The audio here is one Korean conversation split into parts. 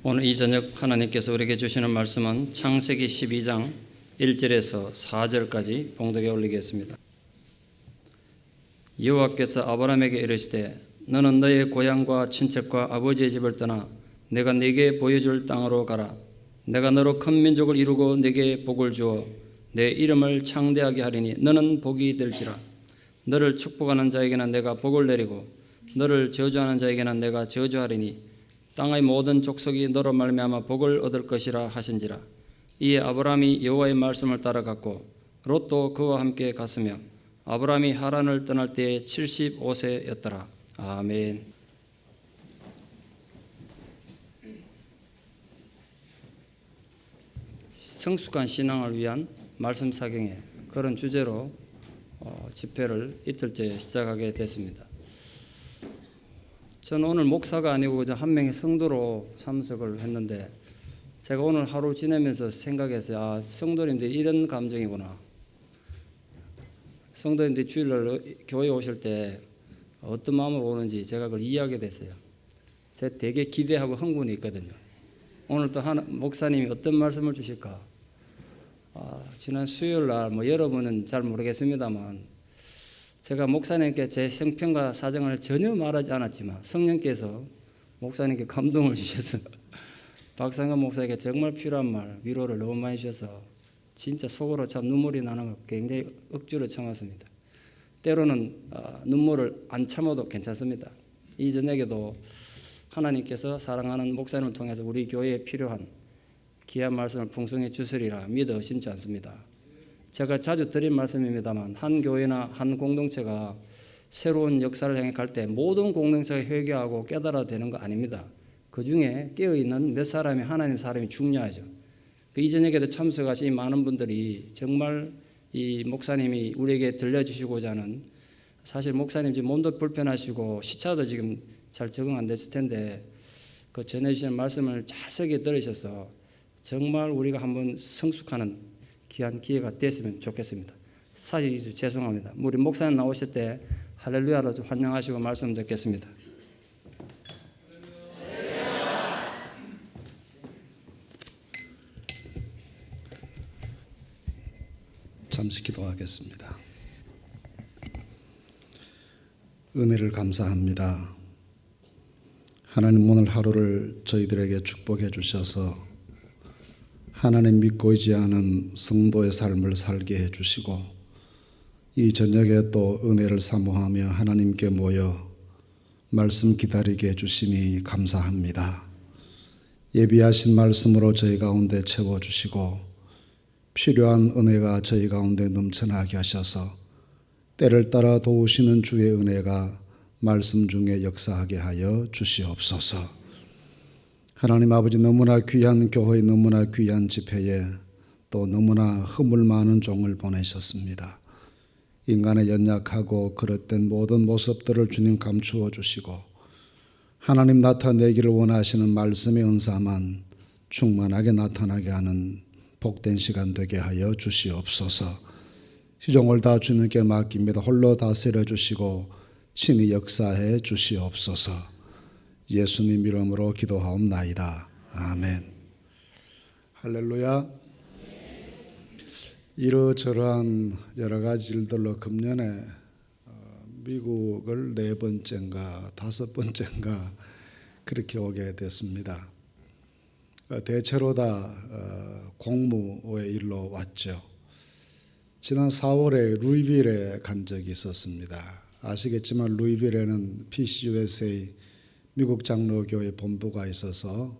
오늘 이 저녁 하나님께서 우리에게 주시는 말씀은 창세기 12장 1절에서 4절까지 봉독에 올리겠습니다. 여호와께서 아브라함에게 이르시되 너는 너의 고향과 친척과 아버지의 집을 떠나 내가 네게 보여줄 땅으로 가라. 내가 너로 큰 민족을 이루고 네게 복을 주어 내 이름을 창대하게 하리니 너는 복이 될지라. 너를 축복하는 자에게는 내가 복을 내리고 너를 저주하는 자에게는 내가 저주하리니 땅의 모든 족속이 너로 말미암아 복을 얻을 것이라 하신지라. 이에 아브라함이 여호와의 말씀을 따라갔고 롯도 그와 함께 갔으며 아브라함이 하란을 떠날 때에 75세였더라. 아멘. 성숙한 신앙을 위한 말씀 사경에 그런 주제로 집회를 이틀째 시작하게 됐습니다. 저는 오늘 목사가 아니고 한 명의 성도로 참석을 했는데 제가 오늘 하루 지내면서 생각했어요. 성도님들이 이런 감정이구나. 성도님들이 주일날 교회에 오실 때 어떤 마음으로 오는지 제가 그걸 이해하게 됐어요. 제가 되게 기대하고 흥분이 있거든요. 오늘 또 목사님이 어떤 말씀을 주실까? 지난 수요일날 여러분은 잘 모르겠습니다만 제가 목사님께 제 형편과 사정을 전혀 말하지 않았지만 성령께서 목사님께 감동을 주셔서 박상관 목사에게 정말 필요한 말, 위로를 너무 많이 주셔서 진짜 속으로 참 눈물이 나는 걸 굉장히 억지로 참았습니다. 때로는 눈물을 안 참아도 괜찮습니다. 이 저녁에도 하나님께서 사랑하는 목사님을 통해서 우리 교회에 필요한 귀한 말씀을 풍성히 주시리라 믿어 의심치 않습니다. 제가 자주 드린 말씀입니다만 한 교회나 한 공동체가 새로운 역사를 향해 갈 때 모든 공동체가 회개하고 깨달아야 되는 거 아닙니다. 그 중에 깨어있는 몇 사람이 하나님 사람이 중요하죠. 이 저녁에도 참석하신 이 많은 분들이 정말 이 목사님이 우리에게 들려주시고자 하는, 사실 목사님 지금 몸도 불편하시고 시차도 지금 잘 적응 안 됐을 텐데 그 전해주시는 말씀을 잘 새겨 들으셔서 정말 우리가 한번 성숙하는 귀한 기회가 됐으면 좋겠습니다. 사실 죄송합니다. 우리 목사님 나오실 때 할렐루야로 좀 환영하시고 말씀 듣겠습니다. 잠시 기도하겠습니다. 은혜를 감사합니다. 하나님 오늘 하루를 저희들에게 축복해 주셔서 하나님 믿고 의지하는 성도의 삶을 살게 해주시고 이 저녁에 또 은혜를 사모하며 하나님께 모여 말씀 기다리게 해주시니 감사합니다. 예비하신 말씀으로 저희 가운데 채워주시고 필요한 은혜가 저희 가운데 넘쳐나게 하셔서 때를 따라 도우시는 주의 은혜가 말씀 중에 역사하게 하여 주시옵소서. 하나님 아버지, 너무나 귀한 교회, 너무나 귀한 집회에 또 너무나 허물 많은 종을 보내셨습니다. 인간의 연약하고 그릇된 모든 모습들을 주님 감추어 주시고 하나님 나타내기를 원하시는 말씀의 은사만 충만하게 나타나게 하는 복된 시간 되게 하여 주시옵소서. 시종을 다 주님께 맡깁니다. 홀로 다스려 주시고 친히 역사해 주시옵소서. 예수님 이름으로 기도하옵나이다. 아멘. 할렐루야. 이러저러한 여러 가지 일들로 금년에 미국을 4번째인가 5번째인가 그렇게 오게 됐습니다. 대체로 다 공무의 일로 왔죠. 지난 4월에 루이빌에 간 적이 있었습니다. 아시겠지만 루이빌에는 PCUSA 미국 장로교회 본부가 있어서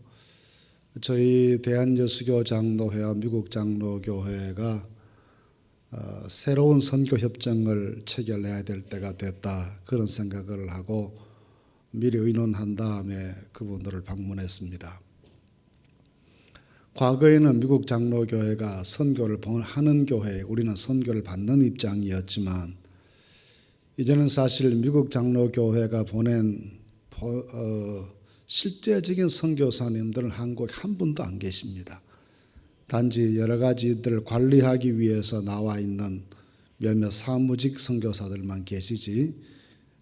저희 대한여수교 장로회와 미국 장로교회가 새로운 선교 협정을 체결해야 될 때가 됐다, 그런 생각을 하고 미리 의논한 다음에 그분들을 방문했습니다. 과거에는 미국 장로교회가 선교를 하는 교회, 우리는 선교를 받는 입장이었지만 이제는 사실 미국 장로교회가 보낸 실제적인 선교사님들은 한국에 한 분도 안 계십니다. 단지 여러 가지들 관리하기 위해서 나와 있는 몇몇 사무직 선교사들만 계시지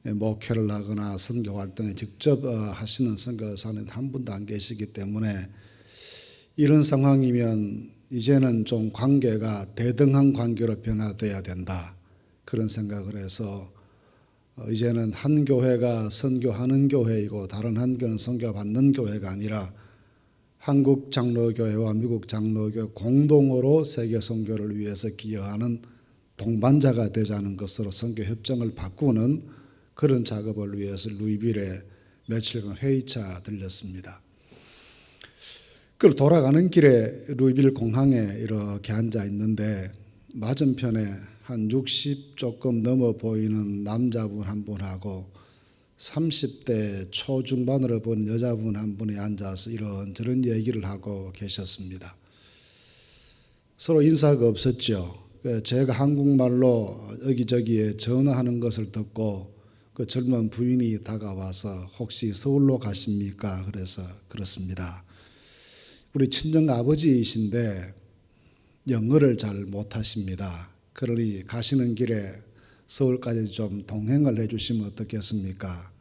목회를 하거나 선교 활동에 직접 하시는 선교사는 한 분도 안 계시기 때문에 이런 상황이면 이제는 좀 관계가 대등한 관계로 변화돼야 된다, 그런 생각을 해서 이제는 한 교회가 선교하는 교회이고 다른 한 교회는 선교받는 교회가 아니라 한국 장로교회와 미국 장로교회 공동으로 세계 선교를 위해서 기여하는 동반자가 되자는 것으로 선교 협정을 바꾸는 그런 작업을 위해서 루이빌에 며칠간 회의차 들렸습니다. 그리고 돌아가는 길에 루이빌 공항에 이렇게 앉아 있는데 맞은편에 한 60 조금 넘어 보이는 남자분 한 분하고 30대 초중반으로 보는 여자분 한 분이 앉아서 이런저런 얘기를 하고 계셨습니다. 서로 인사가 없었죠. 제가 한국말로 여기저기에 전화하는 것을 듣고 그 젊은 부인이 다가와서 혹시 서울로 가십니까? 그래서 그렇습니다. 우리 친정 아버지이신데 영어를 잘 못하십니다. 그러니 가시는 길에 서울까지 좀 동행을 해주시면 어떻겠습니까?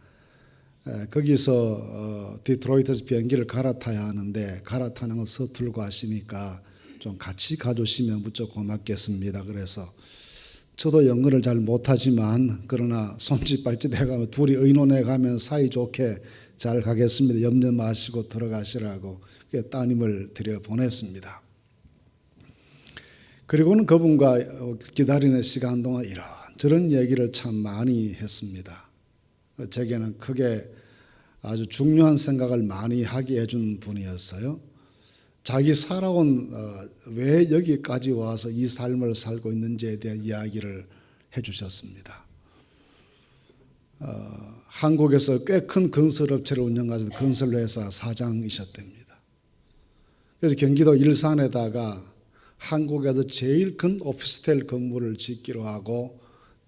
거기서 디트로이트에서 비행기를 갈아타야 하는데 갈아타는 건 서툴고 하시니까 좀 같이 가주시면 무척 고맙겠습니다. 그래서 저도 영어를 잘 못하지만 그러나 손짓발짓 해가면 둘이 의논해 가면 사이좋게 잘 가겠습니다. 염려 마시고 들어가시라고 따님을 들여보냈습니다. 그리고는 그분과 기다리는 시간 동안 이런저런 얘기를 참 많이 했습니다. 제게는 크게 아주 중요한 생각을 많이 하게 해준 분이었어요. 자기 살아온 왜 여기까지 와서 이 삶을 살고 있는지에 대한 이야기를 해주셨습니다. 한국에서 꽤 큰 건설업체를 운영하시는 건설회사 사장이셨답니다. 그래서 경기도 일산에다가 한국에서 제일 큰 오피스텔 건물을 짓기로 하고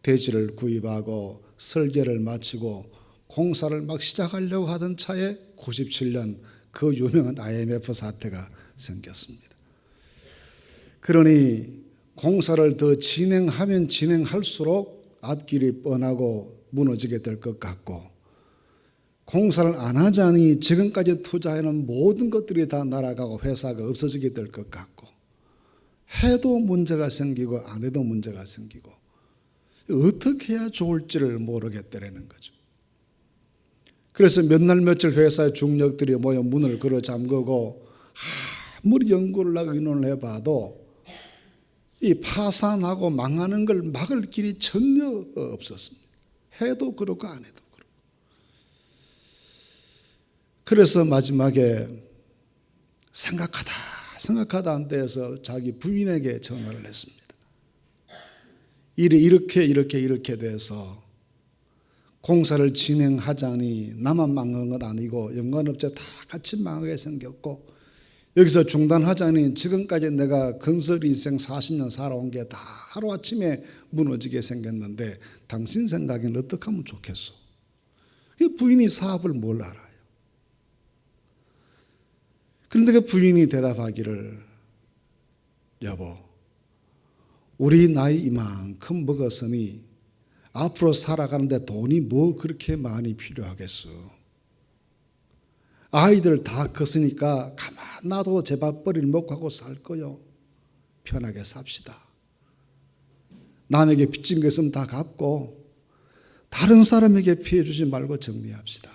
대지를 구입하고 설계를 마치고 공사를 막 시작하려고 하던 차에 97년 그 유명한 IMF 사태가 생겼습니다. 그러니 공사를 더 진행하면 진행할수록 앞길이 뻔하고 무너지게 될 것 같고 공사를 안 하자니 지금까지 투자해놓은 모든 것들이 다 날아가고 회사가 없어지게 될 것 같고 해도 문제가 생기고 안 해도 문제가 생기고 어떻게 해야 좋을지를 모르겠다라는 거죠. 그래서 몇 날 며칠 회사의 중력들이 모여 문을 걸어 잠그고 아무리 연구를 하고 의논을 해봐도 이 파산하고 망하는 걸 막을 길이 전혀 없었습니다. 해도 그렇고 안 해도 그렇고. 그래서 마지막에 생각하다 한 데에서 자기 부인에게 전화를 했습니다. 일이 이렇게 돼서 공사를 진행하자니 나만 망한 건 아니고 연관업체 다 같이 망하게 생겼고 여기서 중단하자니 지금까지 내가 건설 인생 40년 살아온 게 다 하루아침에 무너지게 생겼는데 당신 생각에는 어떻게 하면 좋겠소? 부인이 사업을 뭘 알아요? 그런데 그 부인이 대답하기를 여보 우리 나이 이만큼 먹었으니 앞으로 살아가는데 돈이 뭐 그렇게 많이 필요하겠어. 아이들 다 컸으니까 가만 놔도 제 밥벌이를 먹고 하고 살 거요. 편하게 삽시다. 남에게 빚진 거 있으면 다 갚고 다른 사람에게 피해 주지 말고 정리합시다.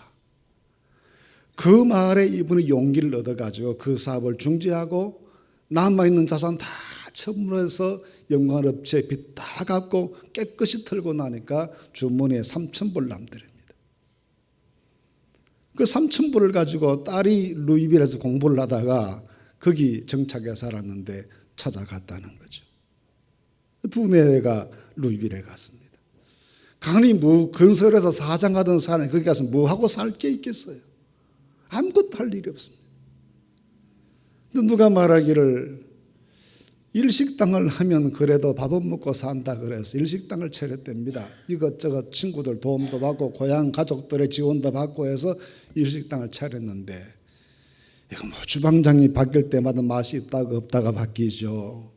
그 말에 이분이 용기를 얻어가지고 그 사업을 중지하고 남아있는 자산 다 처분해서 연관업체 빚 다 갚고 깨끗이 털고 나니까 주머니에 3,000불 남더랍니다. 그 3,000불을 가지고 딸이 루이빌에서 공부를 하다가 거기 정착해 살았는데 찾아갔다는 거죠. 두 내외가 루이빌에 갔습니다. 강이 뭐 건설에서 사장하던 사람이 거기 가서 뭐 하고 살 게 있겠어요? 아무것도 할 일이 없습니다. 누가 말하기를 일식당을 하면 그래도 밥은 먹고 산다 그래서 일식당을 차렸답니다. 이것저것 친구들 도움도 받고 고향 가족들의 지원도 받고 해서 일식당을 차렸는데 이거 뭐 주방장이 바뀔 때마다 맛이 있다가 없다가 바뀌죠.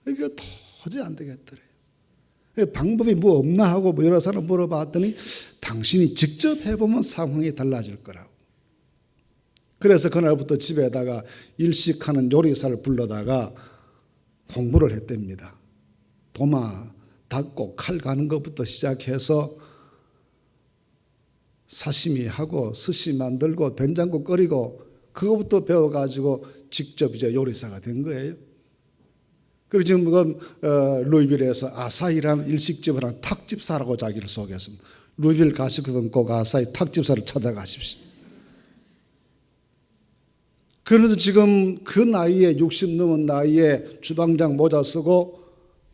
이게 도저히 안 되겠더래요. 방법이 뭐 없나 하고 여러 사람 물어봤더니 당신이 직접 해보면 상황이 달라질 거라고. 그래서 그날부터 집에다가 일식하는 요리사를 불러다가 공부를 했답니다. 도마 닦고 칼 가는 것부터 시작해서 사시미하고 스시 만들고 된장국 끓이고 그거부터 배워가지고 직접 이제 요리사가 된 거예요. 그리고 지금 루이빌에서 아사히라는 일식집을 한 탁집사라고 자기를 소개했습니다. 루이빌 가시거든 꼭 아사히 탁집사를 찾아가십시오. 그래서 지금 그 나이에 60 넘은 나이에 주방장 모자 쓰고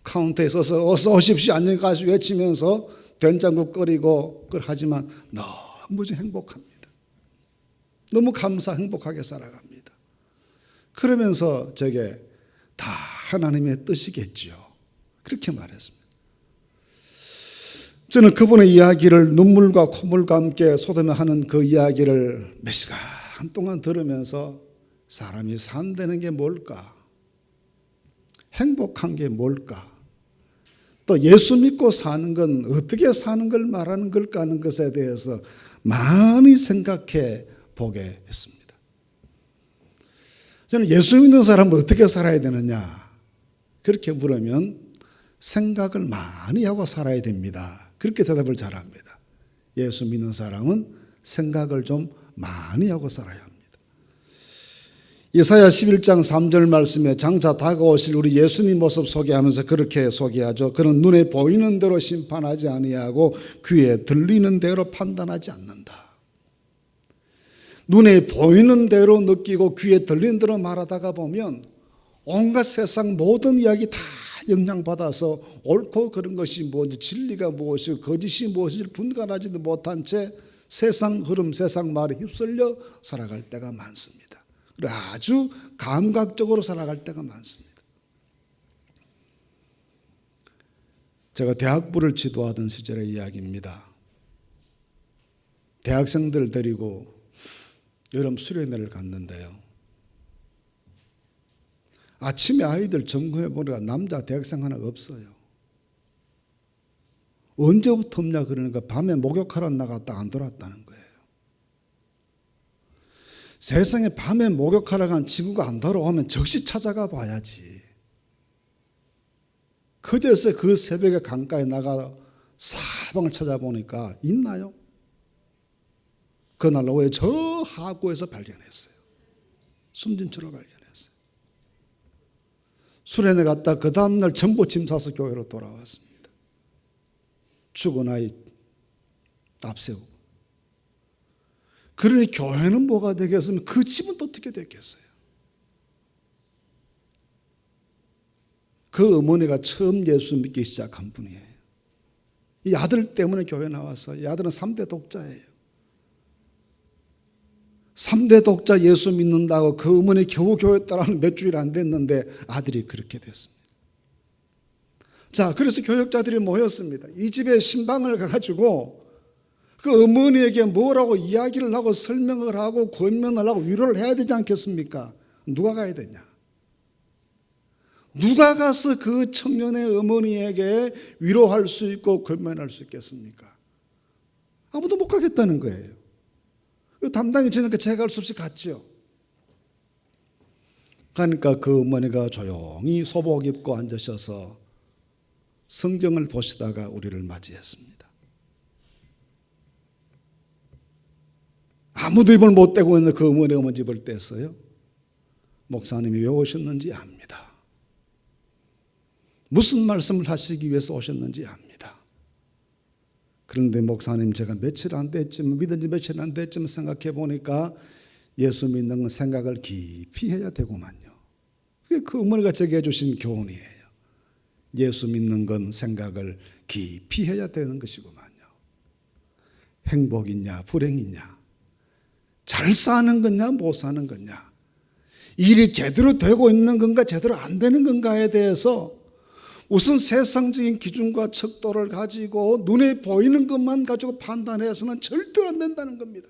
카운터에 서서 어서 오십시오 안녕까지 외치면서 된장국 끓이고 하지만 너무 행복합니다. 너무 행복하게 살아갑니다. 그러면서 제게 다 하나님의 뜻이겠지요. 그렇게 말했습니다. 저는 그분의 이야기를 눈물과 콧물과 함께 쏟아내는 그 이야기를 몇 시간 동안 들으면서 사람이 산다는 게 뭘까? 행복한 게 뭘까? 또 예수 믿고 사는 건 어떻게 사는 걸 말하는 걸까 하는 것에 대해서 많이 생각해 보게 했습니다. 저는 예수 믿는 사람은 어떻게 살아야 되느냐? 그렇게 물으면 생각을 많이 하고 살아야 됩니다. 그렇게 대답을 잘합니다. 예수 믿는 사람은 생각을 좀 많이 하고 살아야 합니다. 이사야 11장 3절 말씀에 장차 다가오실 우리 예수님 모습 소개하면서 그렇게 소개하죠. 그는 눈에 보이는 대로 심판하지 아니하고 귀에 들리는 대로 판단하지 않는다. 눈에 보이는 대로 느끼고 귀에 들리는 대로 말하다가 보면 온갖 세상 모든 이야기 다 영향받아서 옳고 그른 것이 뭔지 진리가 무엇이고 거짓이 무엇인지 분간하지도 못한 채 세상 흐름 세상 말에 휩쓸려 살아갈 때가 많습니다. 그리고 아주 감각적으로 살아갈 때가 많습니다. 제가 대학부를 지도하던 시절의 이야기입니다. 대학생들 데리고 여름 수련회를 갔는데요. 아침에 아이들 점검해 보니까 남자 대학생 하나 없어요. 언제부터 없냐 그러니까 밤에 목욕하러 나갔다 안 돌아왔다는 거예요. 세상에 밤에 목욕하러 간 친구가 안 돌아오면 즉시 찾아가 봐야지. 그제서 그 새벽에 강가에 나가 사방을 찾아보니까 있나요? 그날 오후에 저 하구에서 발견했어요. 숨진 채로 발견했어요. 수련회 갔다 그 다음날 전부 짐 싸서 교회로 돌아왔습니다. 죽은 아이 앞세우고. 그러니 교회는 뭐가 되겠으면 그 집은 또 어떻게 됐겠어요? 그 어머니가 처음 예수 믿기 시작한 분이에요. 이 아들 때문에 교회 나왔어요. 이 아들은 3대 독자예요. 3대 독자 예수 믿는다고 그 어머니 겨우 교회 따라는 몇 주일 안 됐는데 아들이 그렇게 됐습니다. 자, 그래서 교역자들이 모였습니다. 이 집에 신방을 가가지고 그 어머니에게 뭐라고 이야기를 하고 설명을 하고 권면을 하고 위로를 해야 되지 않겠습니까? 누가 가야 되냐? 누가 가서 그 청년의 어머니에게 위로할 수 있고 권면할 수 있겠습니까? 아무도 못 가겠다는 거예요. 담당이 저니까 제가 할 수 없이 갔죠. 그러니까 그 어머니가 조용히 소복 입고 앉으셔서 성경을 보시다가 우리를 맞이했습니다. 아무도 입을 못 떼고 있는 그 어머니 집을 뗐어요. 목사님이 왜 오셨는지 압니다. 무슨 말씀을 하시기 위해서 오셨는지 압니다. 그런데 목사님 제가 며칠 안 됐지만 믿은 지 며칠 안 됐지만 생각해 보니까 예수 믿는 건 생각을 깊이 해야 되고만요. 그게 그 어머니가 제게 해주신 교훈이에요. 예수 믿는 건 생각을 깊이 해야 되는 것이구만요. 행복이냐 불행이냐 잘 사는 거냐 못 사는 거냐 일이 제대로 되고 있는 건가 제대로 안 되는 건가에 대해서 우선 세상적인 기준과 척도를 가지고 눈에 보이는 것만 가지고 판단해서는 절대로 안 된다는 겁니다.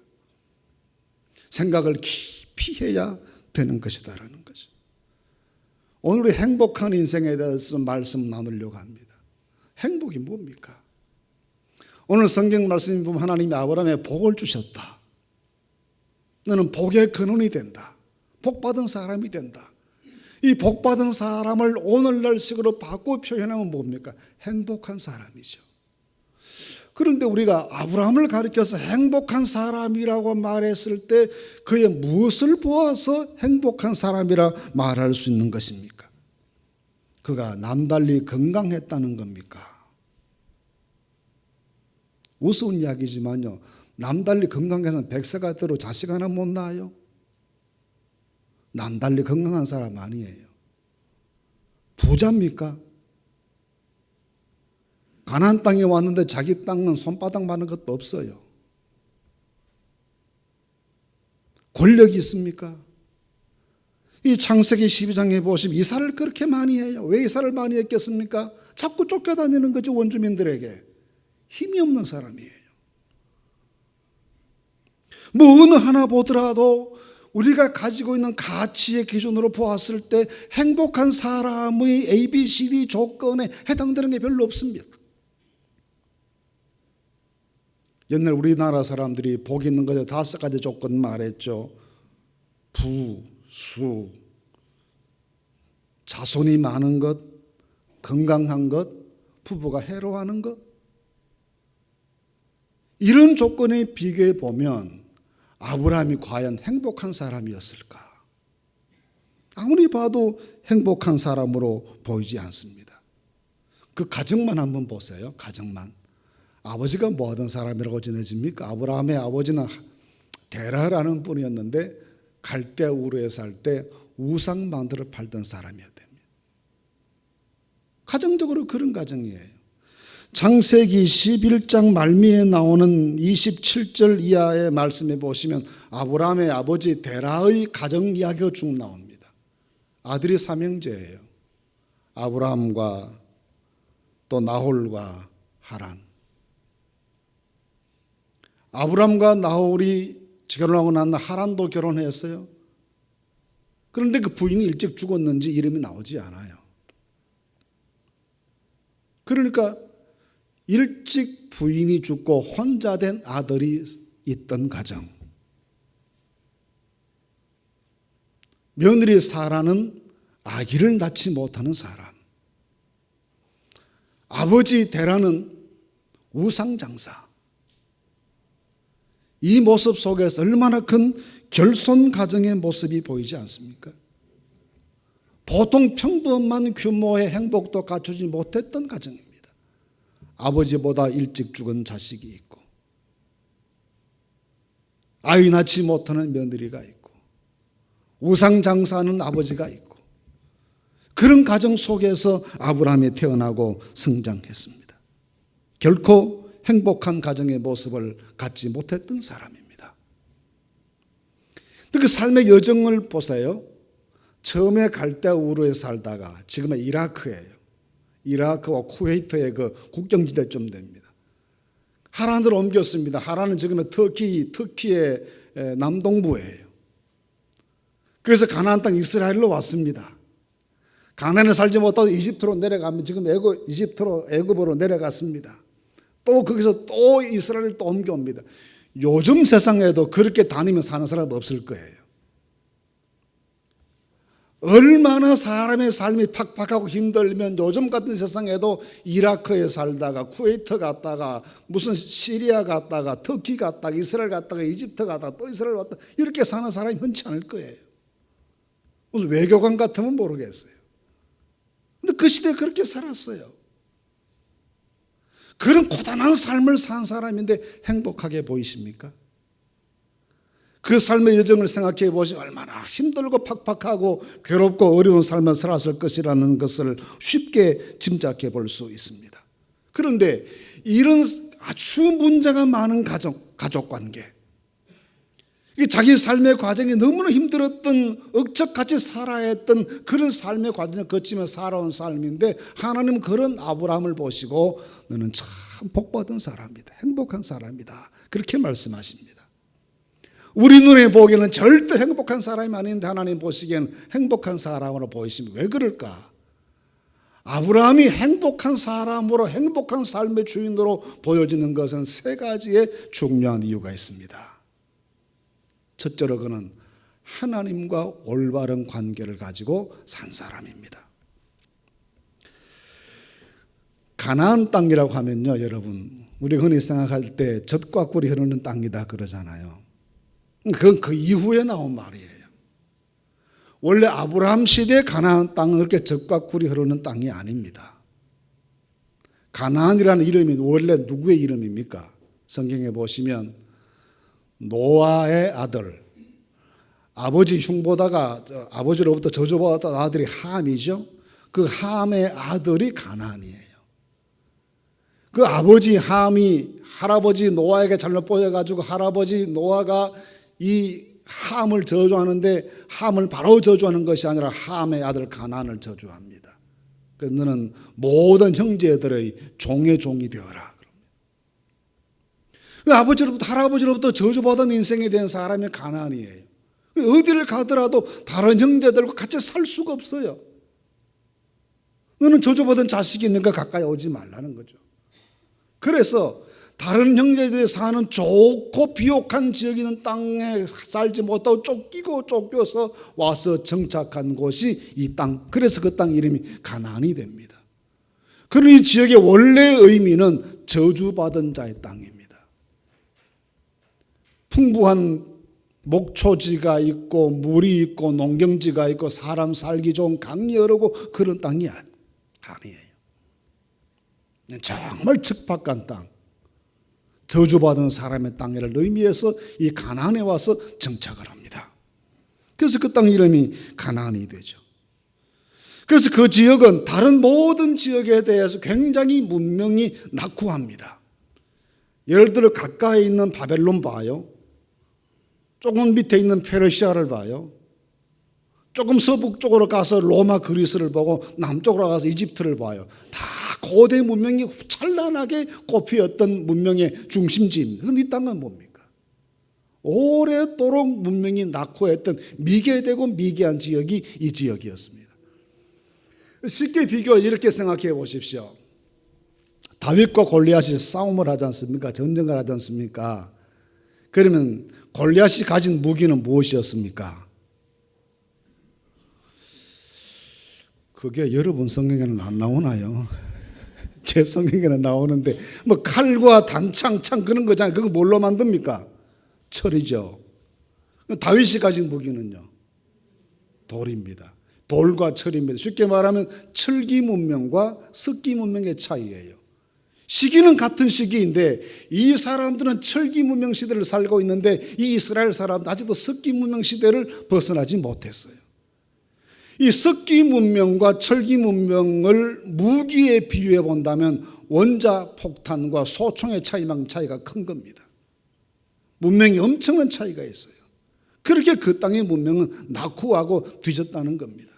생각을 깊이 해야 되는 것이다라는 거죠. 오늘 행복한 인생에 대해서 말씀 나누려고 합니다. 행복이 뭡니까? 오늘 성경 말씀에 보면 하나님이 아브라함에 복을 주셨다. 너는 복의 근원이 된다. 복받은 사람이 된다. 이 복받은 사람을 오늘날 식으로 바꿔 표현하면 뭡니까? 행복한 사람이죠. 그런데 우리가 아브라함을 가리켜서 행복한 사람이라고 말했을 때 그의 무엇을 보아서 행복한 사람이라 말할 수 있는 것입니까? 그가 남달리 건강했다는 겁니까? 우스운 이야기지만요, 남달리 건강해서는 100세가 들어 자식 하나 못 낳아요? 남달리 건강한 사람 아니에요. 부자입니까? 가나안 땅에 왔는데 자기 땅은 손바닥 많은 것도 없어요. 권력이 있습니까? 이 창세기 12장에 보시면 이사를 그렇게 많이 해요. 왜 이사를 많이 했겠습니까? 자꾸 쫓겨다니는 거죠, 원주민들에게. 힘이 없는 사람이에요. 뭐 어느 하나 보더라도 우리가 가지고 있는 가치의 기준으로 보았을 때 행복한 사람의 ABCD 조건에 해당되는 게 별로 없습니다. 옛날 우리나라 사람들이 복 있는 것에 5가지 조건 말했죠. 부, 수, 자손이 많은 것, 건강한 것, 부부가 해로하는 것. 이런 조건에 비교해 보면 아브라함이 과연 행복한 사람이었을까? 아무리 봐도 행복한 사람으로 보이지 않습니다. 그 가정만 한번 보세요. 가정만. 아버지가 뭐 하던 사람이라고 지내집니까? 아브라함의 아버지는 데라라는 분이었는데 갈대아 우르에 살 때 우상 만들어 팔던 사람이었답니다. 가정적으로 그런 가정이에요. 창세기 11장 말미에 나오는 27절 이하의 말씀에 보시면 아브라함의 아버지 데라의 가정 이야기가 쭉 나옵니다. 아들이 삼형제예요. 아브라함과 또 나홀과 하란. 아브라함과 나홀이 결혼하고 난 하란도 결혼했어요. 그런데 그 부인이 일찍 죽었는지 이름이 나오지 않아요. 그러니까 일찍 부인이 죽고 혼자 된 아들이 있던 가정. 며느리 사라는 아기를 낳지 못하는 사람. 아버지 데라는 우상장사. 이 모습 속에서 얼마나 큰 결손 가정의 모습이 보이지 않습니까? 보통 평범한 규모의 행복도 갖추지 못했던 가정입니다. 아버지보다 일찍 죽은 자식이 있고 아이 낳지 못하는 며느리가 있고 우상장사하는 아버지가 있고 그런 가정 속에서 아브라함이 태어나고 성장했습니다. 결코 행복한 가정의 모습을 갖지 못했던 사람입니다. 그 삶의 여정을 보세요. 처음에 갈대아 우르에 살다가 지금은 이라크예요. 이라크와 쿠웨이트의 그 국경지대쯤 됩니다. 하란으로 옮겼습니다. 하란은 지금은 터키의 남동부예요. 그래서 가나안 땅 이스라엘로 왔습니다. 가나안에 살지 못하고 이집트로 내려가면 지금 애굽으로 내려갔습니다. 또 거기서 또 이스라엘을 또 옮겨옵니다. 요즘 세상에도 그렇게 다니며 사는 사람 없을 거예요. 얼마나 사람의 삶이 팍팍하고 힘들면 요즘 같은 세상에도 이라크에 살다가 쿠웨이트 갔다가 무슨 시리아 갔다가 터키 갔다가 이스라엘 갔다가 이집트 갔다가 또 이스라엘 갔다가 이렇게 사는 사람이 흔치 않을 거예요. 무슨 외교관 같으면 모르겠어요. 근데 그 시대에 그렇게 살았어요. 그런 고단한 삶을 산 사람인데 행복하게 보이십니까? 그 삶의 여정을 생각해 보시면 얼마나 힘들고 팍팍하고 괴롭고 어려운 삶을 살았을 것이라는 것을 쉽게 짐작해 볼 수 있습니다. 그런데 이런 아주 문제가 많은 가족관계, 자기 삶의 과정이 너무나 힘들었던 억척같이 살아야 했던 그런 삶의 과정을 거치며 살아온 삶인데 하나님은 그런 아브라함을 보시고 너는 참 복받은 사람이다. 행복한 사람이다. 그렇게 말씀하십니다. 우리 눈에 보기에는 절대 행복한 사람이 아닌데 하나님 보시기에는 행복한 사람으로 보이시면 왜 그럴까? 아브라함이 행복한 사람으로 행복한 삶의 주인으로 보여지는 것은 세 가지의 중요한 이유가 있습니다. 첫째로 그는 하나님과 올바른 관계를 가지고 산 사람입니다. 가나안 땅이라고 하면요, 여러분, 우리 흔히 생각할 때 젖과 꿀이 흐르는 땅이다 그러잖아요. 그건 그 이후에 나온 말이에요. 원래 아브라함 시대의 가나안 땅은 그렇게 젖과 꿀이 흐르는 땅이 아닙니다. 가나안이라는 이름이 원래 누구의 이름입니까? 성경에 보시면 노아의 아들, 아버지 흉보다가 아버지로부터 저주받았던 아들이 함이죠. 그 함의 아들이 가나안이에요. 그 아버지 함이 할아버지 노아에게 잘못 보여가지고 할아버지 노아가 이 함을 저주하는데 함을 바로 저주하는 것이 아니라 함의 아들 가나안을 저주합니다. 그래서 너는 모든 형제들의 종의 종이 되어라. 그 아버지로부터 할아버지로부터 저주받은 인생에 대한 사람이 가나안이에요. 어디를 가더라도 다른 형제들과 같이 살 수가 없어요. 너는 저주받은 자식이 있는가 가까이 오지 말라는 거죠. 그래서 다른 형제들이 사는 좋고 비옥한 지역에 있는 땅에 살지 못하고 쫓겨서 와서 정착한 곳이 이 땅. 그래서 그 땅 이름이 가나안이 됩니다. 그리고 이 지역의 원래의 의미는 저주받은 자의 땅입니다. 풍부한 목초지가 있고 물이 있고 농경지가 있고 사람 살기 좋은 강이 흐르고 그런 땅이 아니에요. 정말 척박한 땅, 저주받은 사람의 땅이라는 의미에서 이 가나안에 와서 정착을 합니다. 그래서 그 땅 이름이 가나안이 되죠. 그래서 그 지역은 다른 모든 지역에 대해서 굉장히 문명이 낙후합니다. 예를 들어 가까이 있는 바벨론 봐요. 조금 밑에 있는 페르시아를 봐요. 조금 서북쪽으로 가서 로마 그리스를 보고 남쪽으로 가서 이집트를 봐요. 다 고대 문명이 찬란하게 꼽히었던 문명의 중심지입니다. 그런데 이 땅은 뭡니까? 오래도록 문명이 낙후했던 미개되고 미개한 지역이 이 지역이었습니다. 쉽게 비교 이렇게 생각해 보십시오. 다윗과 골리앗이 싸움을 하지 않습니까? 전쟁을 하지 않습니까? 그러면 골리앗이 가진 무기는 무엇이었습니까? 그게 여러분 성경에는 안 나오나요? 제 성경에는 나오는데 뭐 칼과 단창, 창 그런 거잖아요. 그거 뭘로 만듭니까? 철이죠. 다윗이 가진 무기는요? 돌입니다. 돌과 철입니다. 쉽게 말하면 철기 문명과 석기 문명의 차이예요. 시기는 같은 시기인데 이 사람들은 철기 문명 시대를 살고 있는데 이 이스라엘 사람들은 아직도 석기 문명 시대를 벗어나지 못했어요. 이 석기 문명과 철기 문명을 무기에 비유해 본다면 원자 폭탄과 소총의 차이만큼 차이가 큰 겁니다. 문명이 엄청난 차이가 있어요. 그렇게 그 땅의 문명은 낙후하고 뒤졌다는 겁니다.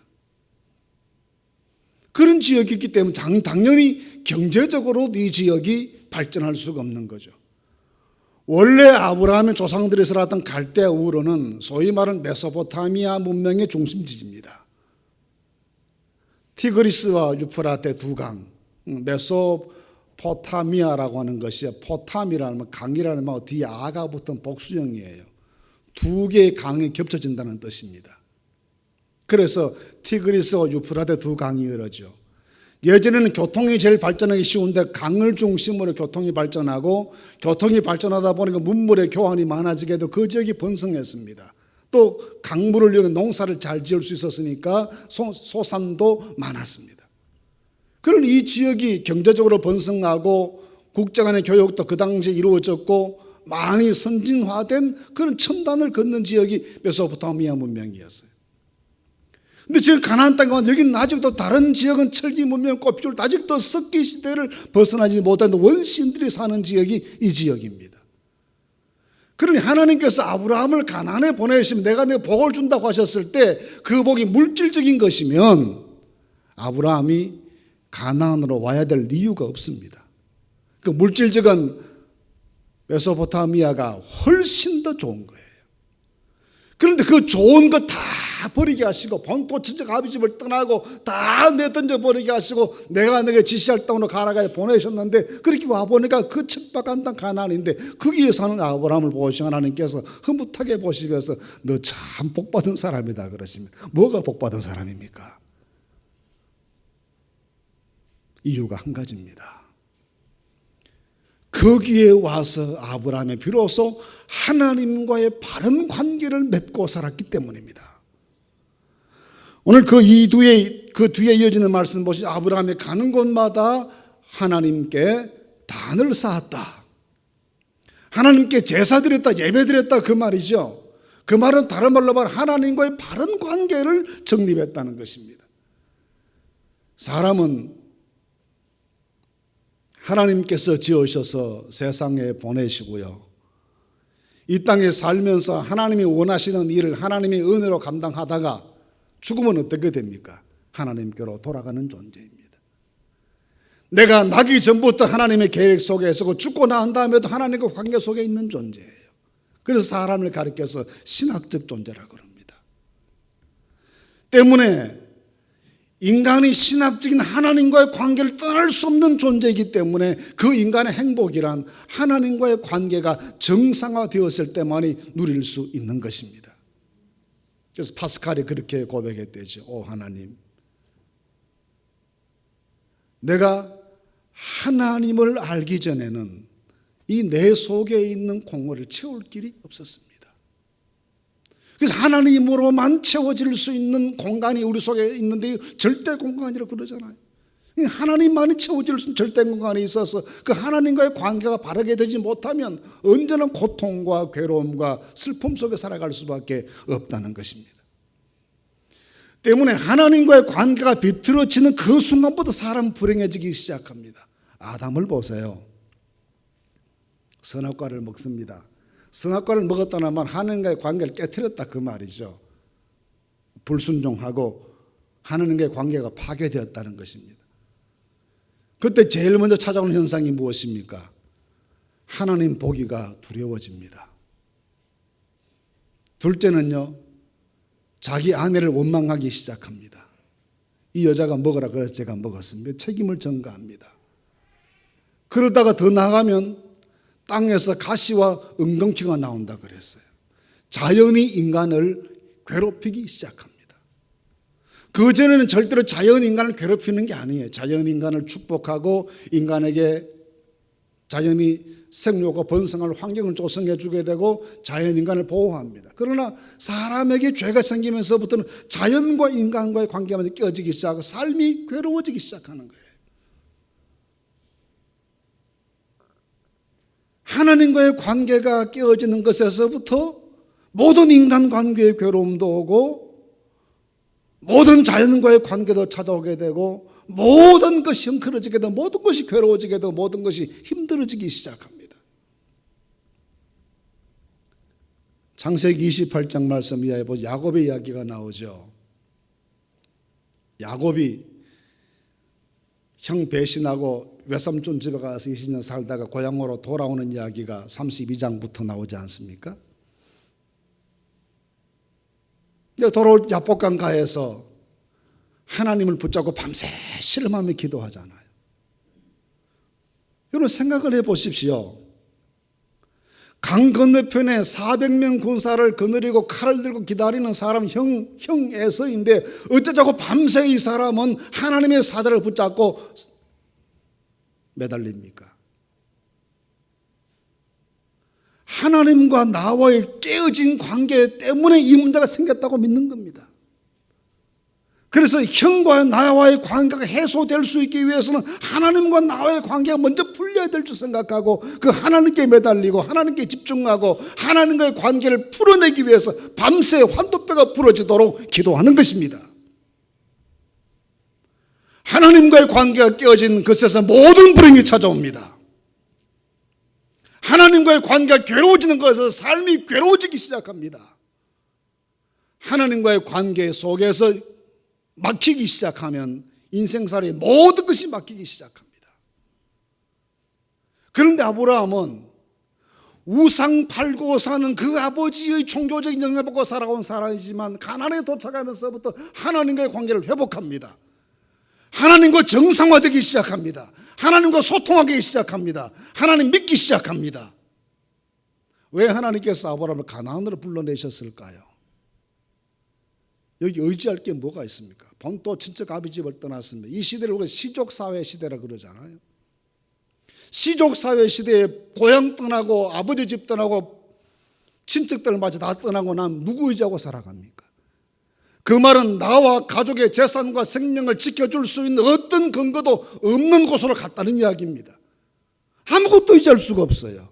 그런 지역이 있기 때문에 당연히 경제적으로 이 지역이 발전할 수가 없는 거죠. 원래 아브라함의 조상들이 살았던 갈대아 우르는 소위 말하는 메소포타미아 문명의 중심지입니다. 티그리스와 유프라테 두 강, 메소포타미아라고 하는 것이 포탐이라는 강이라는 말 뒤에 아가 붙은 복수형이에요. 두 개의 강이 겹쳐진다는 뜻입니다. 그래서 티그리스와 유프라테 두 강이 흐르죠. 예전에는 교통이 제일 발전하기 쉬운데 강을 중심으로 교통이 발전하고 교통이 발전하다 보니까 문물의 교환이 많아지게 해도 그 지역이 번성했습니다. 또 강물을 이용해 농사를 잘 지을 수 있었으니까 소산도 많았습니다. 그런 이 지역이 경제적으로 번성하고 국제 간의 교육도 그 당시에 이루어졌고 많이 선진화된 그런 첨단을 걷는 지역이 메소포타미아 문명이었어요. 근데 지금 가나안 땅에 가면 여기는 아직도 다른 지역은 철기 문명 꼽히고 아직도 석기 시대를 벗어나지 못한 원시인들이 사는 지역이 이 지역입니다. 그러니 하나님께서 아브라함을 가나안에 보내시면 내가 내 복을 준다고 하셨을 때 그 복이 물질적인 것이면 아브라함이 가나안으로 와야 될 이유가 없습니다. 그 물질적인 메소포타미아가 훨씬 더 좋은 거예요. 그런데 그 좋은 거 다 버리게 하시고 본토 친척 아버지 집을 떠나고 다 내던져 버리게 하시고 내가 너에게 지시할 땅으로 가라가 보내셨는데 그렇게 와보니까 그 척박한 땅 가나안인데 거기에 사는 아브라함을 보시고 하나님께서 흐뭇하게 보시면서 너 참 복받은 사람이다 그러십니다. 뭐가 복받은 사람입니까? 이유가 한 가지입니다. 거기에 와서 아브라함이 비로소 하나님과의 바른 관계를 맺고 살았기 때문입니다. 오늘 그 뒤에 이어지는 말씀 보시죠. 아브라함이 가는 곳마다 하나님께 단을 쌓았다. 하나님께 제사 드렸다, 예배 드렸다 그 말이죠. 그 말은 다른 말로 말하면 하나님과의 바른 관계를 정립했다는 것입니다. 사람은 하나님께서 지으셔서 세상에 보내시고요. 이 땅에 살면서 하나님이 원하시는 일을 하나님의 은혜로 감당하다가 죽으면 어떻게 됩니까? 하나님께로 돌아가는 존재입니다. 내가 나기 전부터 하나님의 계획 속에 있었고 죽고 난 다음에도 하나님과 관계 속에 있는 존재예요. 그래서 사람을 가리켜서 신학적 존재라고 합니다. 때문에 인간이 신학적인 하나님과의 관계를 떠날 수 없는 존재이기 때문에 그 인간의 행복이란 하나님과의 관계가 정상화되었을 때만이 누릴 수 있는 것입니다. 그래서 파스칼이 그렇게 고백했대죠. 오 하나님, 내가 하나님을 알기 전에는 이 내 속에 있는 공허를 채울 길이 없었습니다. 그래서 하나님으로만 채워질 수 있는 공간이 우리 속에 있는데 절대 공간이라고 그러잖아요. 하나님만이 채워질 수 있는 절대 공간이 있어서 그 하나님과의 관계가 바르게 되지 못하면 언제나 고통과 괴로움과 슬픔 속에 살아갈 수밖에 없다는 것입니다. 때문에 하나님과의 관계가 비틀어지는 그 순간부터 사람은 불행해지기 시작합니다. 아담을 보세요. 선악과를 먹습니다. 선악과를 먹었다는 말 하나님과의 관계를 깨뜨렸다 그 말이죠. 불순종하고 하나님과의 관계가 파괴되었다는 것입니다. 그때 제일 먼저 찾아오는 현상이 무엇입니까? 하나님 보기가 두려워집니다. 둘째는요, 자기 아내를 원망하기 시작합니다. 이 여자가 먹으라 그래서 제가 먹었습니다. 책임을 전가합니다. 그러다가 더 나아가면 땅에서 가시와 엉겅퀴가 나온다 그랬어요. 자연이 인간을 괴롭히기 시작합니다. 그전에는 절대로 자연 인간을 괴롭히는 게 아니에요. 자연 인간을 축복하고 인간에게 자연이 생육과 번성할 환경을 조성해 주게 되고 자연 인간을 보호합니다. 그러나 사람에게 죄가 생기면서부터는 자연과 인간과의 관계가 깨어지기 시작하고 삶이 괴로워지기 시작하는 거예요. 하나님과의 관계가 깨어지는 것에서부터 모든 인간관계의 괴로움도 오고 모든 자연과의 관계도 찾아오게 되고 모든 것이 엉클어지게 되고 모든 것이 괴로워지게 되고 모든 것이 힘들어지기 시작합니다. 창세기 28장 말씀 이하에 보면 야곱의 이야기가 나오죠. 야곱이 형 배신하고 외삼촌 집에 가서 20년 살다가 고향으로 돌아오는 이야기가 32장부터 나오지 않습니까? 돌아올 야복강 가에서 하나님을 붙잡고 밤새 실험하며 기도하잖아요. 여러분 생각을 해보십시오. 강 건너편에 400명 군사를 거느리고 칼을 들고 기다리는 사람 형 에서인데 어쩌자고 밤새 이 사람은 하나님의 사자를 붙잡고 매달립니까? 하나님과 나와의 깨어진 관계 때문에 이 문제가 생겼다고 믿는 겁니다. 그래서 형과 나와의 관계가 해소될 수 있기 위해서는 하나님과 나와의 관계가 먼저 풀려야 될 줄 생각하고 그 하나님께 매달리고 하나님께 집중하고 하나님과의 관계를 풀어내기 위해서 밤새 환도뼈가 부러지도록 기도하는 것입니다. 하나님과의 관계가 깨어진 것에서 모든 불행이 찾아옵니다. 하나님과의 관계가 괴로워지는 것에서 삶이 괴로워지기 시작합니다. 하나님과의 관계 속에서 막히기 시작하면 인생살이 모든 것이 막히기 시작합니다. 그런데 아브라함은 우상 팔고 사는 그 아버지의 종교적인 영향을 받고 살아온 사람이지만 가나안에 도착하면서부터 하나님과의 관계를 회복합니다. 하나님과 정상화되기 시작합니다. 하나님과 소통하기 시작합니다. 하나님 믿기 시작합니다. 왜 하나님께서 아브라함을 가나안으로 불러내셨을까요? 여기 의지할 게 뭐가 있습니까? 본토 친척 아비 집을 떠났습니다. 이 시대를 우리가 시족사회 시대라 그러잖아요. 시족사회 시대에 고향 떠나고 아버지 집 떠나고 친척들마저 다 떠나고 난 누구 의지하고 살아갑니까? 그 말은 나와 가족의 재산과 생명을 지켜줄 수 있는 어떤 근거도 없는 곳으로 갔다는 이야기입니다. 아무것도 의지할 수가 없어요.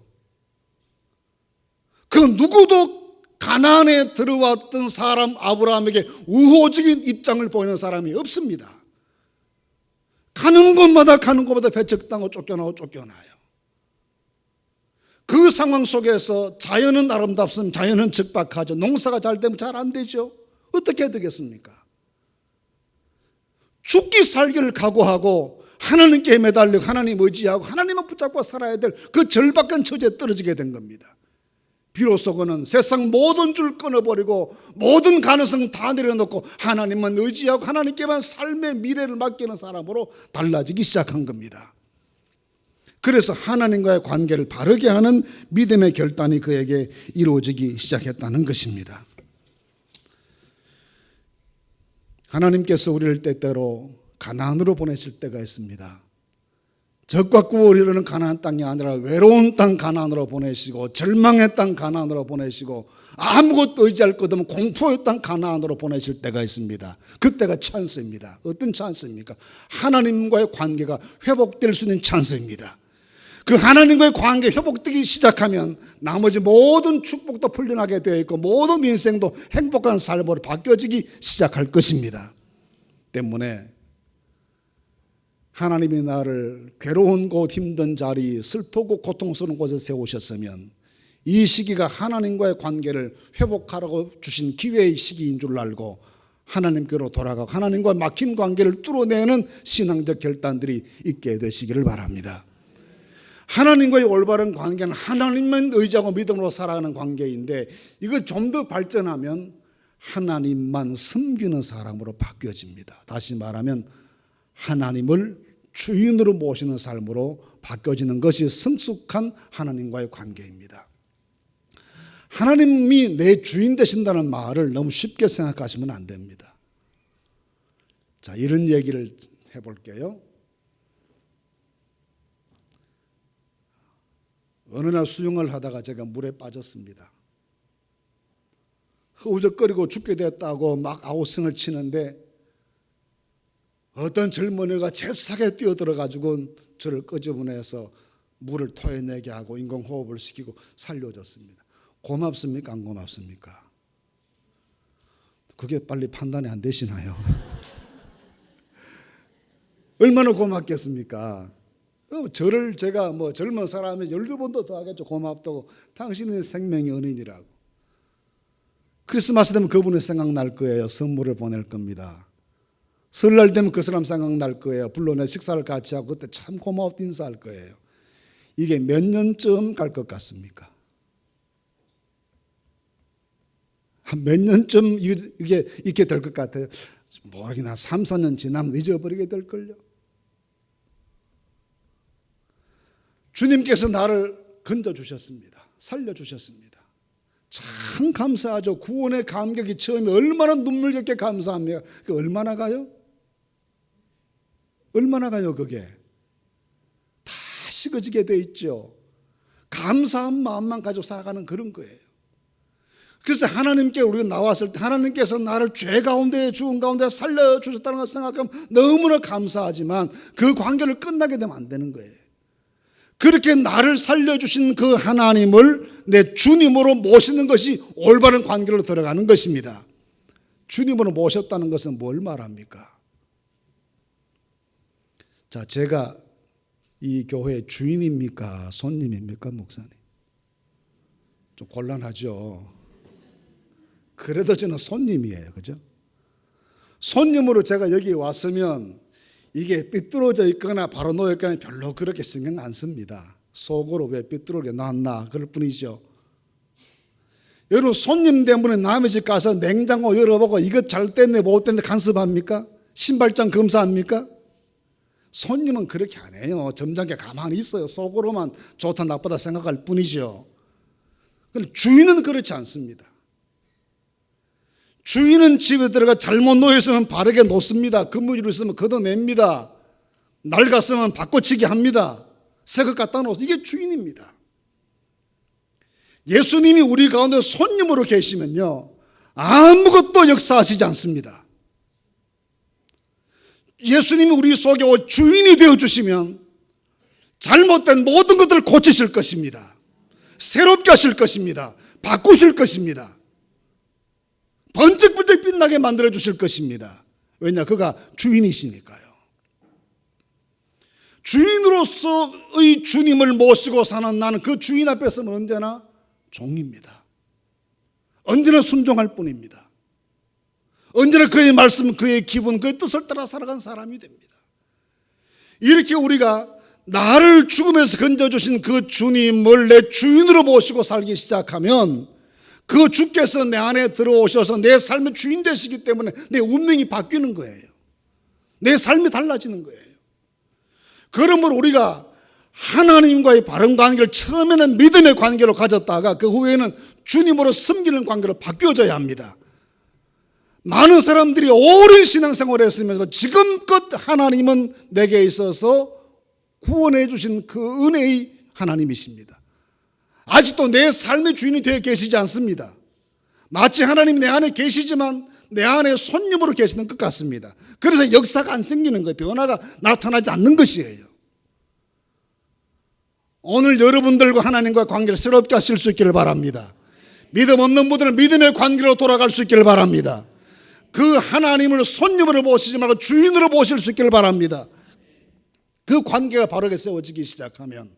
그 누구도 가나안에 들어왔던 사람 아브라함에게 우호적인 입장을 보이는 사람이 없습니다. 가는 곳마다 배척당하고 쫓겨나요. 그 상황 속에서 자연은 아름답습니다. 자연은 적박하죠. 농사가 잘 되면 잘 안 되죠. 어떻게 해야 되겠습니까? 죽기 살기를 각오하고 하나님께 매달리고 하나님 의지하고 하나님을 붙잡고 살아야 될 그 절박한 처지에 떨어지게 된 겁니다. 비로소 그는 세상 모든 줄 끊어버리고 모든 가능성 다 내려놓고 하나님만 의지하고 하나님께만 삶의 미래를 맡기는 사람으로 달라지기 시작한 겁니다. 그래서 하나님과의 관계를 바르게 하는 믿음의 결단이 그에게 이루어지기 시작했다는 것입니다. 하나님께서 우리를 때때로 가나안으로 보내실 때가 있습니다. 적과 꿀이 흐르는 가나안 땅이 아니라 외로운 땅 가나안으로 보내시고 절망의 땅 가나안으로 보내시고 아무것도 의지할 것 없는 공포의 땅 가나안으로 보내실 때가 있습니다. 그때가 찬스입니다. 어떤 찬스입니까? 하나님과의 관계가 회복될 수 있는 찬스입니다. 그 하나님과의 관계 회복되기 시작하면 나머지 모든 축복도 풀려나게 되어 있고 모든 인생도 행복한 삶으로 바뀌어지기 시작할 것입니다. 때문에 하나님이 나를 괴로운 곳, 힘든 자리, 슬프고 고통스러운 곳에 세우셨으면 이 시기가 하나님과의 관계를 회복하라고 주신 기회의 시기인 줄 알고 하나님께로 돌아가고 하나님과 막힌 관계를 뚫어내는 신앙적 결단들이 있게 되시기를 바랍니다. 하나님과의 올바른 관계는 하나님만 의지하고 믿음으로 살아가는 관계인데 이거 좀 더 발전하면 하나님만 섬기는 사람으로 바뀌어집니다. 다시 말하면 하나님을 주인으로 모시는 삶으로 바뀌어지는 것이 성숙한 하나님과의 관계입니다. 하나님이 내 주인 되신다는 말을 너무 쉽게 생각하시면 안 됩니다. 자, 이런 얘기를 해볼게요. 어느 날 수영을 하다가 제가 물에 빠졌습니다. 허우적거리고 죽게 됐다고 막 아우성을 치는데 어떤 젊은이가 잽싸게 뛰어들어가지고 저를 끄집어내서 물을 토해내게 하고 인공호흡을 시키고 살려줬습니다. 고맙습니까? 안 고맙습니까? 그게 빨리 판단이 안 되시나요? 얼마나 고맙겠습니까? 저를 제가 젊은 사람이 12번도 더 하겠죠. 고맙다고. 당신의 생명의 은인이라고. 크리스마스 되면 그분이 생각날 거예요. 선물을 보낼 겁니다. 설날 되면 그 사람 생각날 거예요. 불러내 식사를 같이 하고 그때 참 고마웠다 인사할 거예요. 이게 몇 년쯤 갈 것 같습니까? 한 몇 년쯤 이게 있게 될 것 같아요. 모르겠나 3, 4년 지나면 잊어버리게 될걸요. 주님께서 나를 건져주셨습니다. 살려주셨습니다. 참 감사하죠. 구원의 감격이 처음에 얼마나 눈물겹게 감사합니까? 그 얼마나 가요? 얼마나 가요 그게? 다 식어지게 돼 있죠. 감사한 마음만 가지고 살아가는 그런 거예요. 그래서 하나님께 우리가 나왔을 때 하나님께서 나를 죄 가운데 죽은 가운데 살려주셨다는 걸 생각하면 너무나 감사하지만 그 관계를 끝나게 되면 안 되는 거예요. 그렇게 나를 살려주신 그 하나님을 내 주님으로 모시는 것이 올바른 관계로 들어가는 것입니다. 주님으로 모셨다는 것은 뭘 말합니까? 자, 제가 이 교회의 주인입니까? 손님입니까? 목사님? 좀 곤란하죠. 그래도 저는 손님이에요. 그죠? 손님으로 제가 여기 왔으면 이게 삐뚤어져 있거나 바로 놓여 있거나 별로 그렇게 신경 안 씁니다. 속으로 왜 삐뚤게 놨나 그럴 뿐이죠. 여러분 손님 때문에 남의 집 가서 냉장고 열어보고 이거 잘 됐네 못 됐네 간섭합니까? 신발장 검사합니까? 손님은 그렇게 안 해요. 점잖게 가만히 있어요. 속으로만 좋다 나쁘다 생각할 뿐이죠. 그런데 주인은 그렇지 않습니다. 주인은 집에 들어가 잘못 놓였으면 바르게 놓습니다. 근무지를 있으면 걷어냅니다. 낡았으면 바꿔치기 합니다. 새 것 갖다 놓아서 이게 주인입니다. 예수님이 우리 가운데 손님으로 계시면요 아무것도 역사하시지 않습니다. 예수님이 우리 속에 주인이 되어주시면 잘못된 모든 것들을 고치실 것입니다. 새롭게 하실 것입니다. 바꾸실 것입니다. 번쩍번쩍 빛나게 만들어 주실 것입니다. 왜냐? 그가 주인이시니까요. 주인으로서의 주님을 모시고 사는 나는 그 주인 앞에 서면 언제나 종입니다. 언제나 순종할 뿐입니다. 언제나 그의 말씀, 그의 기분, 그의 뜻을 따라 살아간 사람이 됩니다. 이렇게 우리가 나를 죽음에서 건져주신 그 주님을 내 주인으로 모시고 살기 시작하면 그 주께서 내 안에 들어오셔서 내 삶의 주인 되시기 때문에 내 운명이 바뀌는 거예요. 내 삶이 달라지는 거예요. 그러므로 우리가 하나님과의 바른 관계를 처음에는 믿음의 관계로 가졌다가 그 후에는 주님으로 섬기는 관계로 바뀌어져야 합니다. 많은 사람들이 오랜 신앙생활을 했으면서 지금껏 하나님은 내게 있어서 구원해 주신 그 은혜의 하나님이십니다. 아직도 내 삶의 주인이 되어 계시지 않습니다. 마치 하나님 내 안에 계시지만 내 안에 손님으로 계시는 것 같습니다. 그래서 역사가 안 생기는 거예요. 변화가 나타나지 않는 것이에요. 오늘 여러분들과 하나님과 관계를 새롭게 하실 수 있기를 바랍니다. 믿음 없는 분들은 믿음의 관계로 돌아갈 수 있기를 바랍니다. 그 하나님을 손님으로 모시지 말고 주인으로 모실 수 있기를 바랍니다. 그 관계가 바르게 세워지기 시작하면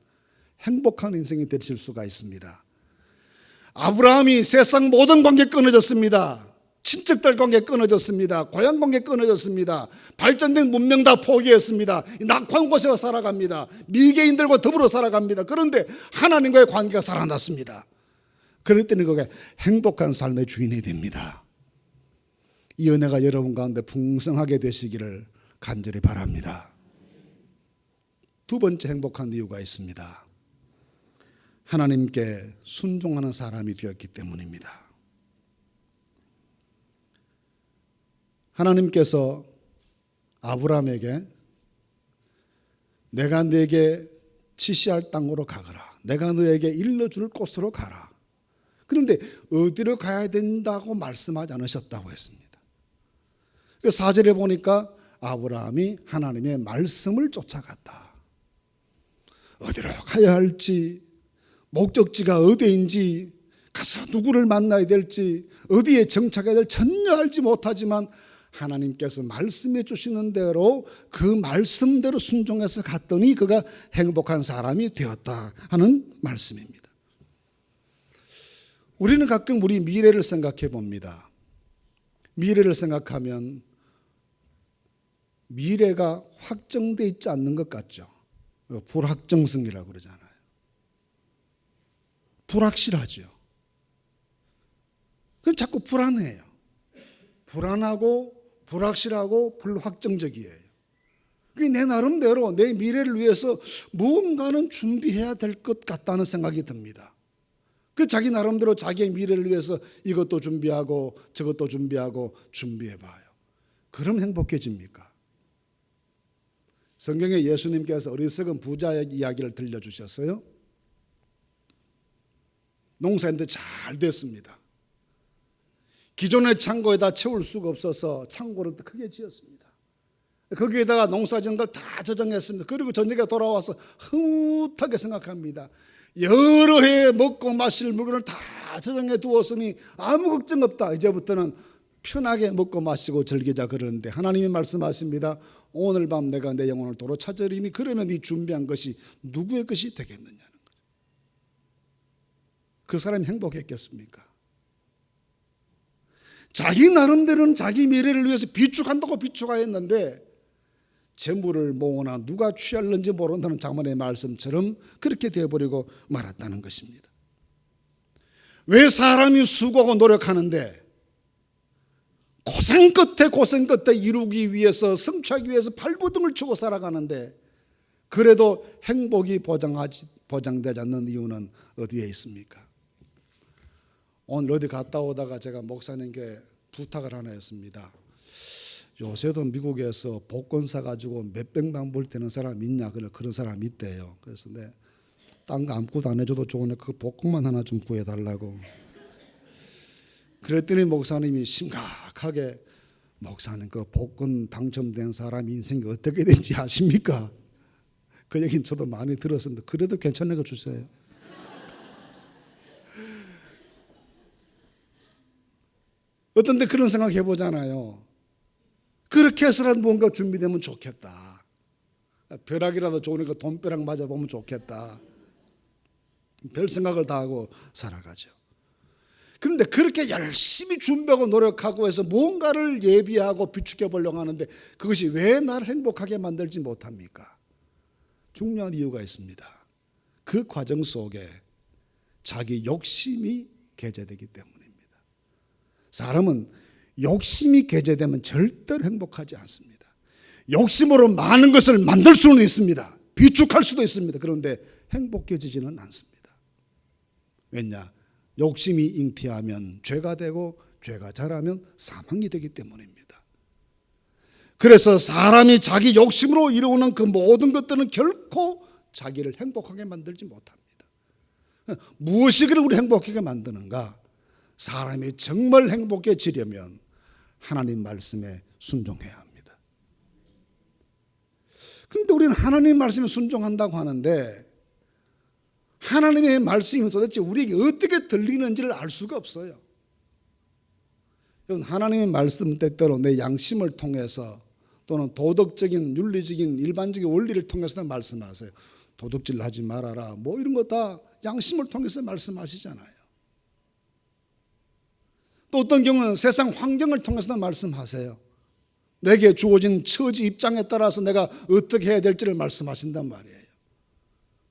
행복한 인생이 되실 수가 있습니다. 아브라함이 세상 모든 관계 끊어졌습니다. 친척들 관계 끊어졌습니다. 고향 관계 끊어졌습니다. 발전된 문명 다 포기했습니다. 낙후한 곳에 살아갑니다. 미개인들과 더불어 살아갑니다. 그런데 하나님과의 관계가 살아났습니다. 그럴 때는 그게 행복한 삶의 주인이 됩니다. 이 은혜가 여러분 가운데 풍성하게 되시기를 간절히 바랍니다. 두 번째 행복한 이유가 있습니다. 하나님께 순종하는 사람이 되었기 때문입니다. 하나님께서 아브라함에게 내가 네게 지시할 땅으로 가거라. 내가 너에게 일러줄 곳으로 가라. 그런데 어디로 가야 된다고 말씀하지 않으셨다고 했습니다. 그 4절에 보니까 아브라함이 하나님의 말씀을 쫓아갔다. 어디로 가야 할지, 목적지가 어디인지, 가서 누구를 만나야 될지, 어디에 정착해야 될지 전혀 알지 못하지만 하나님께서 말씀해 주시는 대로 그 말씀대로 순종해서 갔더니 그가 행복한 사람이 되었다 하는 말씀입니다. 우리는 가끔 우리 미래를 생각해 봅니다. 미래를 생각하면 미래가 확정되어 있지 않는 것 같죠. 불확정성이라고 그러잖아요. 불확실하죠. 그럼 자꾸 불안해요. 불안하고 불확실하고 불확정적이에요. 내 나름대로 내 미래를 위해서 무언가는 준비해야 될 것 같다는 생각이 듭니다. 그 자기 나름대로 자기의 미래를 위해서 이것도 준비하고 저것도 준비하고 준비해봐요. 그럼 행복해집니까? 성경에 예수님께서 어리석은 부자의 이야기를 들려주셨어요. 농사했는데 잘 됐습니다. 기존의 창고에다 채울 수가 없어서 창고를 더 크게 지었습니다. 거기에다가 농사 지은 걸 다 저장했습니다. 그리고 저녁에 돌아와서 흐뭇하게 생각합니다. 여러 해 먹고 마실 물건을 다 저장해 두었으니 아무 걱정 없다. 이제부터는 편하게 먹고 마시고 즐기자 그러는데 하나님이 말씀하십니다. 오늘 밤 내가 내 영혼을 도로 찾으리니 그러면 네 준비한 것이 누구의 것이 되겠느냐는 거죠. 그 사람이 행복했겠습니까? 자기 나름대로는 자기 미래를 위해서 비축한다고 비축하였는데 재물을 모으나 누가 취할는지 모른다는 장본의 말씀처럼 그렇게 되어버리고 말았다는 것입니다. 왜 사람이 수고하고 노력하는데 고생 끝에 이루기 위해서, 성취하기 위해서 발버둥을 치고 살아가는데 그래도 행복이 보장되지 않는 이유는 어디에 있습니까? 오늘 어디 갔다 오다가 제가 목사님께 부탁을 하나 했습니다. 요새도 미국에서 복권 사가지고 몇백만 불 되는 사람 있냐? 그런 사람이 있대요. 그래서 딴 거 아무것도 안 해줘도 좋으니 그 복권만 하나 좀 구해달라고. 그랬더니 목사님이 심각하게, 목사님 그 복권 당첨된 사람 인생이 어떻게 되는지 아십니까? 그 얘기는 저도 많이 들었습니다. 그래도 괜찮은 거 주세요. 어떤 데 그런 생각 해보잖아요. 그렇게 해서라도 뭔가 준비되면 좋겠다. 벼락이라도 좋으니까 돈벼락 맞아보면 좋겠다. 별 생각을 다 하고 살아가죠. 그런데 그렇게 열심히 준비하고 노력하고 해서 뭔가를 예비하고 비축해 보려고 하는데 그것이 왜 나를 행복하게 만들지 못합니까? 중요한 이유가 있습니다. 그 과정 속에 자기 욕심이 개재되기 때문입니다. 사람은 욕심이 개재되면 절대로 행복하지 않습니다. 욕심으로 많은 것을 만들 수는 있습니다. 비축할 수도 있습니다. 그런데 행복해지지는 않습니다. 왜냐? 욕심이 잉태하면 죄가 되고 죄가 자라면 사망이 되기 때문입니다. 그래서 사람이 자기 욕심으로 이루는 그 모든 것들은 결코 자기를 행복하게 만들지 못합니다. 무엇이 그를 우리 행복하게 만드는가? 사람이 정말 행복해지려면 하나님 말씀에 순종해야 합니다. 그런데 우리는 하나님 말씀에 순종한다고 하는데 하나님의 말씀이 도대체 우리에게 어떻게 들리는지를 알 수가 없어요. 하나님의 말씀 때때로 내 양심을 통해서 또는 도덕적인, 윤리적인, 일반적인 원리를 통해서 말씀하세요. 도둑질 하지 말아라, 뭐 이런 거 다 양심을 통해서 말씀하시잖아요. 또 어떤 경우는 세상 환경을 통해서 말씀하세요. 내게 주어진 처지 입장에 따라서 내가 어떻게 해야 될지를 말씀하신단 말이에요.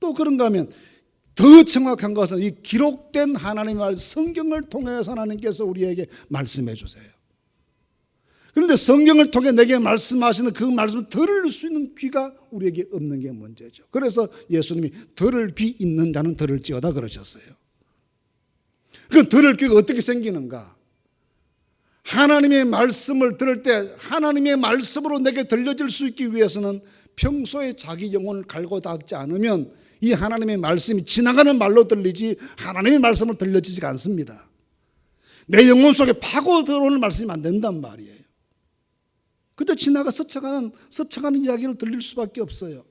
또 그런가 하면 더 정확한 것은 이 기록된 하나님의 말 성경을 통해서 하나님께서 우리에게 말씀해 주세요. 그런데 성경을 통해 내게 말씀하시는 그 말씀을 들을 수 있는 귀가 우리에게 없는 게 문제죠. 그래서 예수님이 들을 귀 있는 자는 들을지어다 그러셨어요. 그 들을 귀가 어떻게 생기는가? 하나님의 말씀을 들을 때 하나님의 말씀으로 내게 들려질 수 있기 위해서는 평소에 자기 영혼을 갈고 닦지 않으면 이 하나님의 말씀이 지나가는 말로 들리지 하나님의 말씀을 들려지지가 않습니다. 내 영혼 속에 파고 들어오는 말씀이 안 된단 말이에요. 그저 지나가 스쳐가는 이야기를 들릴 수밖에 없어요.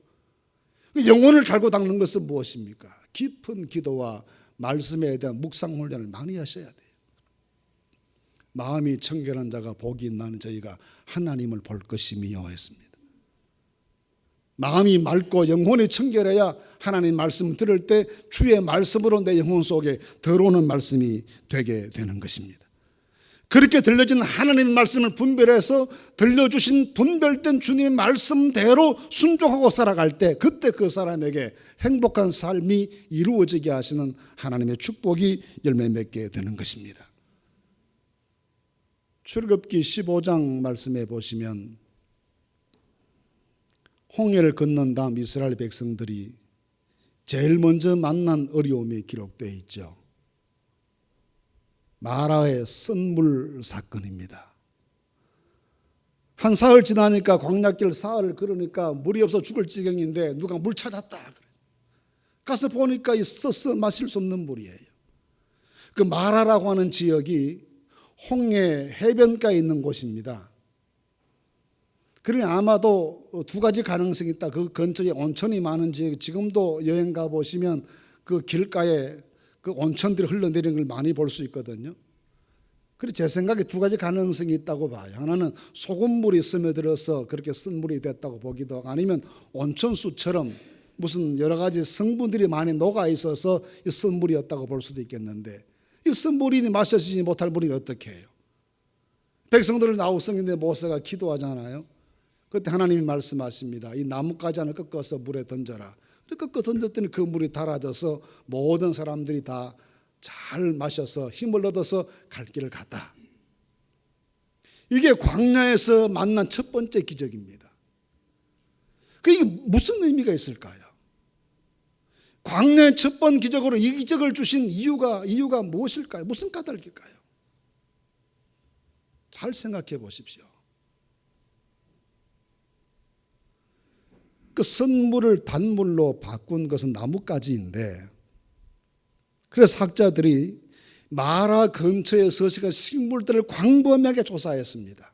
영혼을 갈고 닦는 것은 무엇입니까? 깊은 기도와 말씀에 대한 묵상 훈련을 많이 하셔야 돼요. 마음이 청결한 자가 복이 있나니 저희가 하나님을 볼 것이며 했습니다. 마음이 맑고 영혼이 청결해야 하나님 말씀을 들을 때 주의 말씀으로 내 영혼 속에 들어오는 말씀이 되게 되는 것입니다. 그렇게 들려진 하나님의 말씀을 분별해서 들려주신 분별된 주님의 말씀대로 순종하고 살아갈 때 그때 그 사람에게 행복한 삶이 이루어지게 하시는 하나님의 축복이 열매 맺게 되는 것입니다. 출애굽기 15장 말씀에 보시면 홍해를 건넌 다음 이스라엘 백성들이 제일 먼저 만난 어려움이 기록되어 있죠. 마라의 썬물 사건입니다. 한 사흘 지나니까 광야길 사흘을 걸으니까 물이 없어 죽을 지경인데 누가 물 찾았다. 가서 보니까 있어서 마실 수 없는 물이에요. 그 마라라고 하는 지역이 홍해 해변가에 있는 곳입니다. 그러니 아마도 두 가지 가능성이 있다. 그 근처에 온천이 많은 지역, 지금도 여행 가 보시면 그 길가에 그 온천들이 흘러내리는 걸 많이 볼 수 있거든요. 그래서 제 생각에 두 가지 가능성이 있다고 봐요. 하나는 소금물이 스며들어서 그렇게 쓴 물이 됐다고 보기도 하고, 아니면 온천수처럼 무슨 여러 가지 성분들이 많이 녹아 있어서 이 쓴 물이었다고 볼 수도 있겠는데, 이 쓴 물이 마셔지지 못할 물이 어떻게 해요? 백성들을 나오성인데 모세가 기도하잖아요. 그때 하나님이 말씀하십니다. 이 나뭇가지 하나 꺾어서 물에 던져라. 꺾어 던졌더니 그 물이 달아져서 모든 사람들이 다 잘 마셔서 힘을 얻어서 갈 길을 갔다. 이게 광야에서 만난 첫 번째 기적입니다. 그게 무슨 의미가 있을까요? 광야의 첫 번 기적으로 이 기적을 주신 이유가 무엇일까요? 무슨 까닭일까요? 잘 생각해 보십시오. 그 선물을 단물로 바꾼 것은 나뭇가지인데, 그래서 학자들이 마라 근처에 서식한 식물들을 광범위하게 조사했습니다.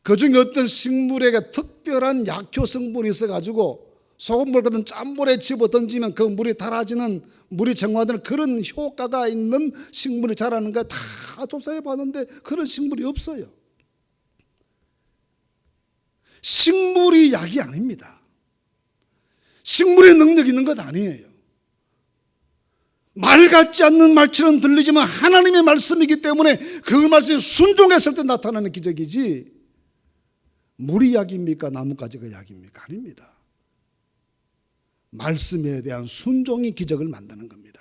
그중에 어떤 식물에게 특별한 약효 성분이 있어가지고 소금물 같은 짠물에 집어 던지면 그 물이 달아지는, 물이 정화되는 그런 효과가 있는 식물이 자라는가 다 조사해 봤는데 그런 식물이 없어요. 식물이 약이 아닙니다. 식물의 능력이 있는 것 아니에요. 말 같지 않는 말처럼 들리지만 하나님의 말씀이기 때문에 그 말씀에 순종했을 때 나타나는 기적이지, 물이 약입니까? 나뭇가지가 약입니까? 아닙니다. 말씀에 대한 순종이 기적을 만드는 겁니다.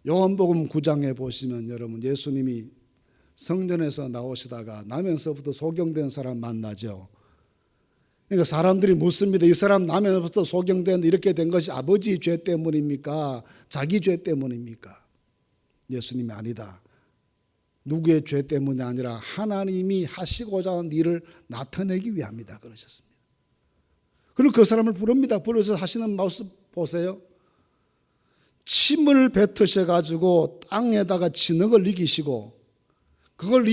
요한복음 9장에 보시면 여러분, 예수님이 성전에서 나오시다가 나면서부터 소경된 사람 만나죠. 그러니까 사람들이 묻습니다. 이 사람 나면서부터 소경된 이렇게 된 것이 아버지 죄 때문입니까? 자기 죄 때문입니까? 예수님이 아니다. 누구의 죄 때문이 아니라 하나님이 하시고자 하는 일을 나타내기 위함이다 그러셨습니다. 그리고 그 사람을 부릅니다. 불러서 하시는 모습 보세요. 침을 뱉으셔가지고 땅에다가 진흙을 이기시고 그걸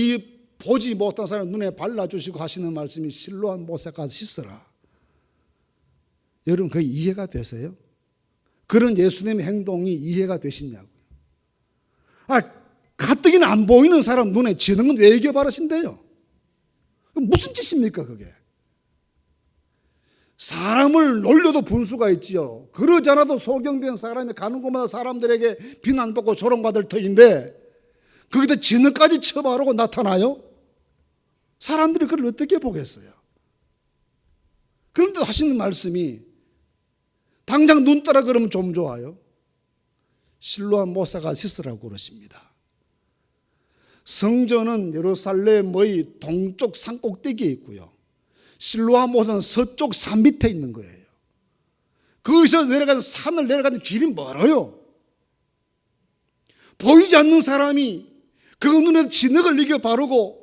보지 못한 사람 눈에 발라주시고 하시는 말씀이 실로암 못에 가서 씻어라. 여러분, 그게 이해가 되세요? 그런 예수님의 행동이 이해가 되시냐고요. 가뜩이나 안 보이는 사람 눈에 진흙은 왜 이겨 바르신대요? 무슨 짓입니까 그게? 사람을 놀려도 분수가 있지요. 그러지 않아도 소경된 사람이 가는 곳마다 사람들에게 비난받고 조롱받을 터인데 거기다 진흙까지 쳐바르고 나타나요? 사람들이 그걸 어떻게 보겠어요? 그런데 하시는 말씀이 당장 눈 떠라 그러면 좀 좋아요. 실로암 모사가 씻으라고 그러십니다. 성전은 예루살렘의 동쪽 산꼭대기에 있고요. 실로암 모사는 서쪽 산 밑에 있는 거예요. 거기서 내려가는 산을 내려가는 길이 멀어요. 보이지 않는 사람이 그 눈에 진흙을 이겨 바르고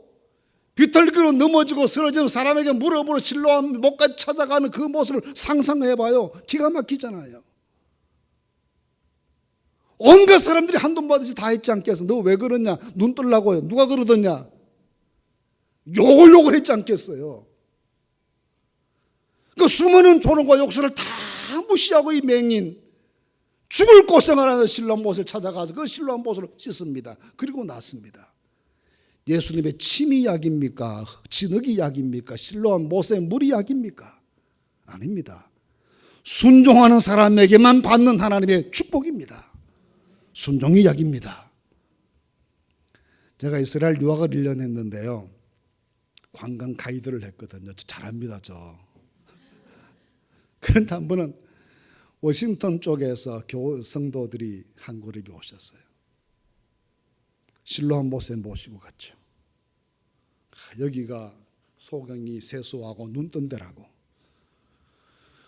비틀기로 넘어지고 쓰러지는 사람에게 무릎으로 실로암 목까지 찾아가는 그 모습을 상상해봐요. 기가 막히잖아요. 온갖 사람들이 한돈 받듯이 다 했지 않겠어? 너 왜 그러냐? 눈 뜨려고요. 누가 그러더냐? 욕을 했지 않겠어요? 그 수많은 조롱과 욕설을 다 무시하고 이 맹인 죽을 고생을 하는 실로암 못을 찾아가서 그 실로암 못을 씻습니다. 그리고 났습니다. 예수님의 침이 약입니까? 진흙이 약입니까? 실로암 못의 물이 약입니까? 아닙니다. 순종하는 사람에게만 받는 하나님의 축복입니다. 순종이 약입니다. 제가 이스라엘 유학을 1년 했는데요. 관광 가이드를 했거든요. 잘합니다, 저. 그런데 한 번은 워싱턴 쪽에서 성도들이 한 그룹이 오셨어요. 실로암 못에 모시고 갔죠. 여기가 소경이 세수하고 눈 뜬 데라고.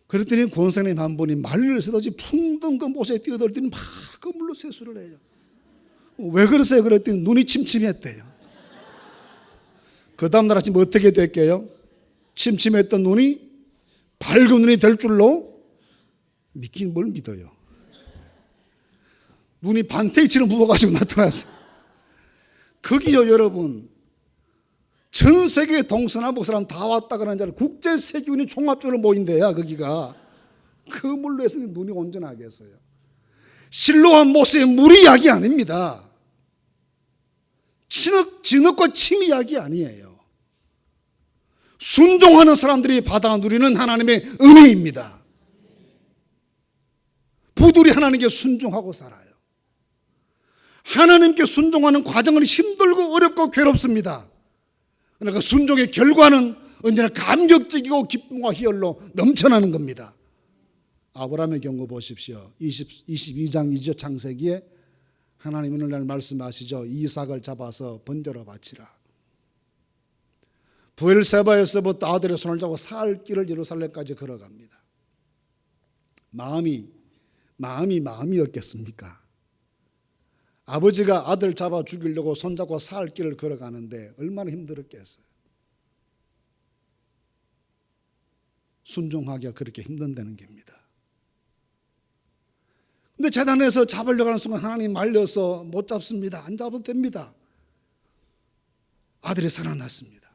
그랬더니 권사님 한 분이 말을 쓰듯이 풍덩 그 못에 뛰어들더니 막 그 물로 세수를 해요. 왜 그러세요? 그랬더니 눈이 침침했대요. 그 다음날 아침 어떻게 됐게요? 침침했던 눈이 밝은 눈이 될 줄로 믿긴 뭘 믿어요. 눈이 반테이치로 부어가지고 나타났어요. 거기요 여러분, 전 세계 동서남북 사람 다 왔다 그러는 자리 국제 세계인이 종합적으로 모인 데야 거기가. 그 물로 해서 눈이 온전하겠어요. 실로암 못의 물이 약이 아닙니다. 진흙과 침이 약이 아니에요. 순종하는 사람들이 받아 누리는 하나님의 은혜입니다. 부들이 하나님께 순종하고 살아요. 하나님께 순종하는 과정은 힘들고 어렵고 괴롭습니다. 그러니까 순종의 결과는 언제나 감격적이고 기쁨과 희열로 넘쳐나는 겁니다. 아브라함의 경우 보십시오. 22장 2절 창세기에 하나님 오늘날 말씀하시죠. 이삭을 잡아서 번제로 바치라. 부엘세바에서부터 아들의 손을 잡고 사흘 길을 예루살렘까지 걸어갑니다. 마음이었겠습니까? 아버지가 아들 잡아 죽이려고 손잡고 사흘 길을 걸어가는데 얼마나 힘들었겠어요. 순종하기가 그렇게 힘든다는 겁니다. 근데 재단에서 잡으려고 하는 순간 하나님 말려서 못 잡습니다. 안 잡아도 됩니다. 아들이 살아났습니다.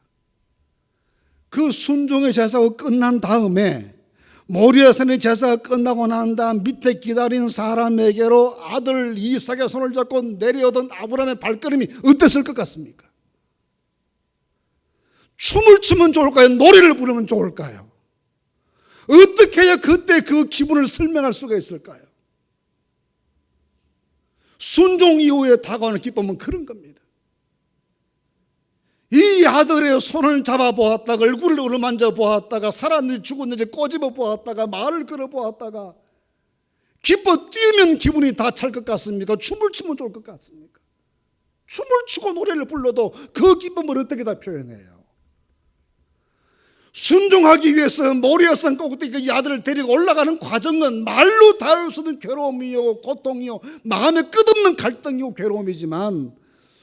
그 순종의 제사가 끝난 다음에 모리아산의 제사가 끝나고 난 다음 밑에 기다린 사람에게로 아들 이삭의 손을 잡고 내려오던 아브라함의 발걸음이 어땠을 것 같습니까? 춤을 추면 좋을까요? 노래를 부르면 좋을까요? 어떻게 해야 그때 그 기분을 설명할 수가 있을까요? 순종 이후에 다가오는 기쁨은 그런 겁니다. 이 아들의 손을 잡아 보았다가 얼굴을 어루만져 보았다가 살았는지 죽었는지 꼬집어 보았다가 말을 걸어 보았다가 기뻐 뛰면 기분이 다 찰 것 같습니까? 춤을 추면 좋을 것 같습니까? 춤을 추고 노래를 불러도 그 기쁨을 어떻게 다 표현해요? 순종하기 위해서 모리아산 꼭대기 이 아들을 데리고 올라가는 과정은 말로 다룰 수 없는 괴로움이요 고통이요 마음에 끝없는 갈등이요 괴로움이지만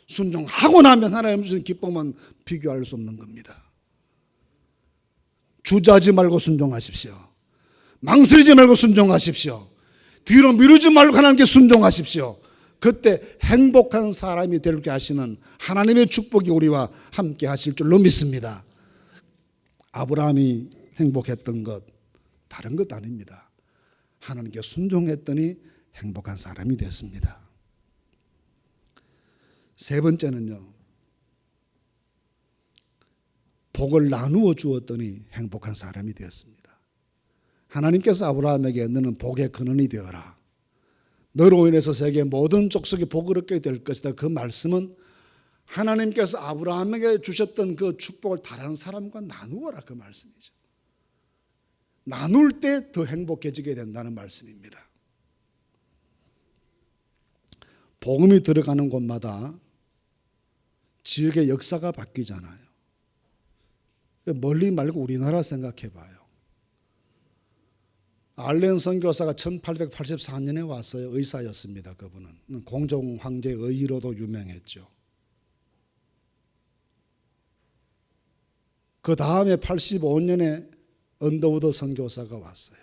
순종하고 나면 하나님 주신 기쁨은 비교할 수 없는 겁니다. 주저하지 말고 순종하십시오. 망설이지 말고 순종하십시오. 뒤로 미루지 말고 하나님께 순종하십시오. 그때 행복한 사람이 되게 하시는 하나님의 축복이 우리와 함께 하실 줄로 믿습니다. 아브라함이 행복했던 것 다른 것 아닙니다. 하나님께 순종했더니 행복한 사람이 됐습니다. 세 번째는요, 복을 나누어 주었더니 행복한 사람이 되었습니다. 하나님께서 아브라함에게 너는 복의 근원이 되어라. 너로 인해서 세계 모든 족속이 복을 얻게 될 것이다. 그 말씀은 하나님께서 아브라함에게 주셨던 그 축복을 다른 사람과 나누어라 그 말씀이죠. 나눌 때 더 행복해지게 된다는 말씀입니다. 복음이 들어가는 곳마다 지역의 역사가 바뀌잖아요. 멀리 말고 우리나라 생각해 봐요. 알렌 선교사가 1884년에 왔어요. 의사였습니다. 그분은 공정 황제의 의로도 유명했죠. 그 다음에 85년에 언더우드 선교사가 왔어요.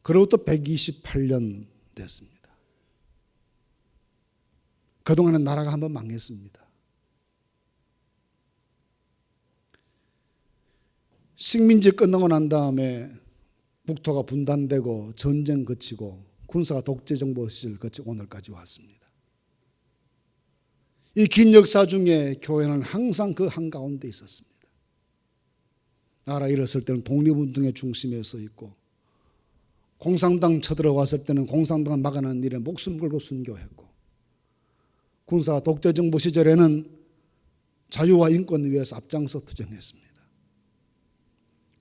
그리고 또 128년 됐습니다. 그동안은 나라가 한번 망했습니다. 식민지 끝나고 난 다음에 국토가 분단되고 전쟁 거치고 군사가 독재 정부 시절 거치고 오늘까지 왔습니다. 이 긴 역사 중에 교회는 항상 그 한가운데 있었습니다. 나라 일었을 때는 독립운동의 중심에 서 있고 공산당 쳐들어왔을 때는 공산당을 막아내는 일에 목숨 걸고 순교했고 군사 독재 정부 시절에는 자유와 인권을 위해서 앞장서 투쟁했습니다.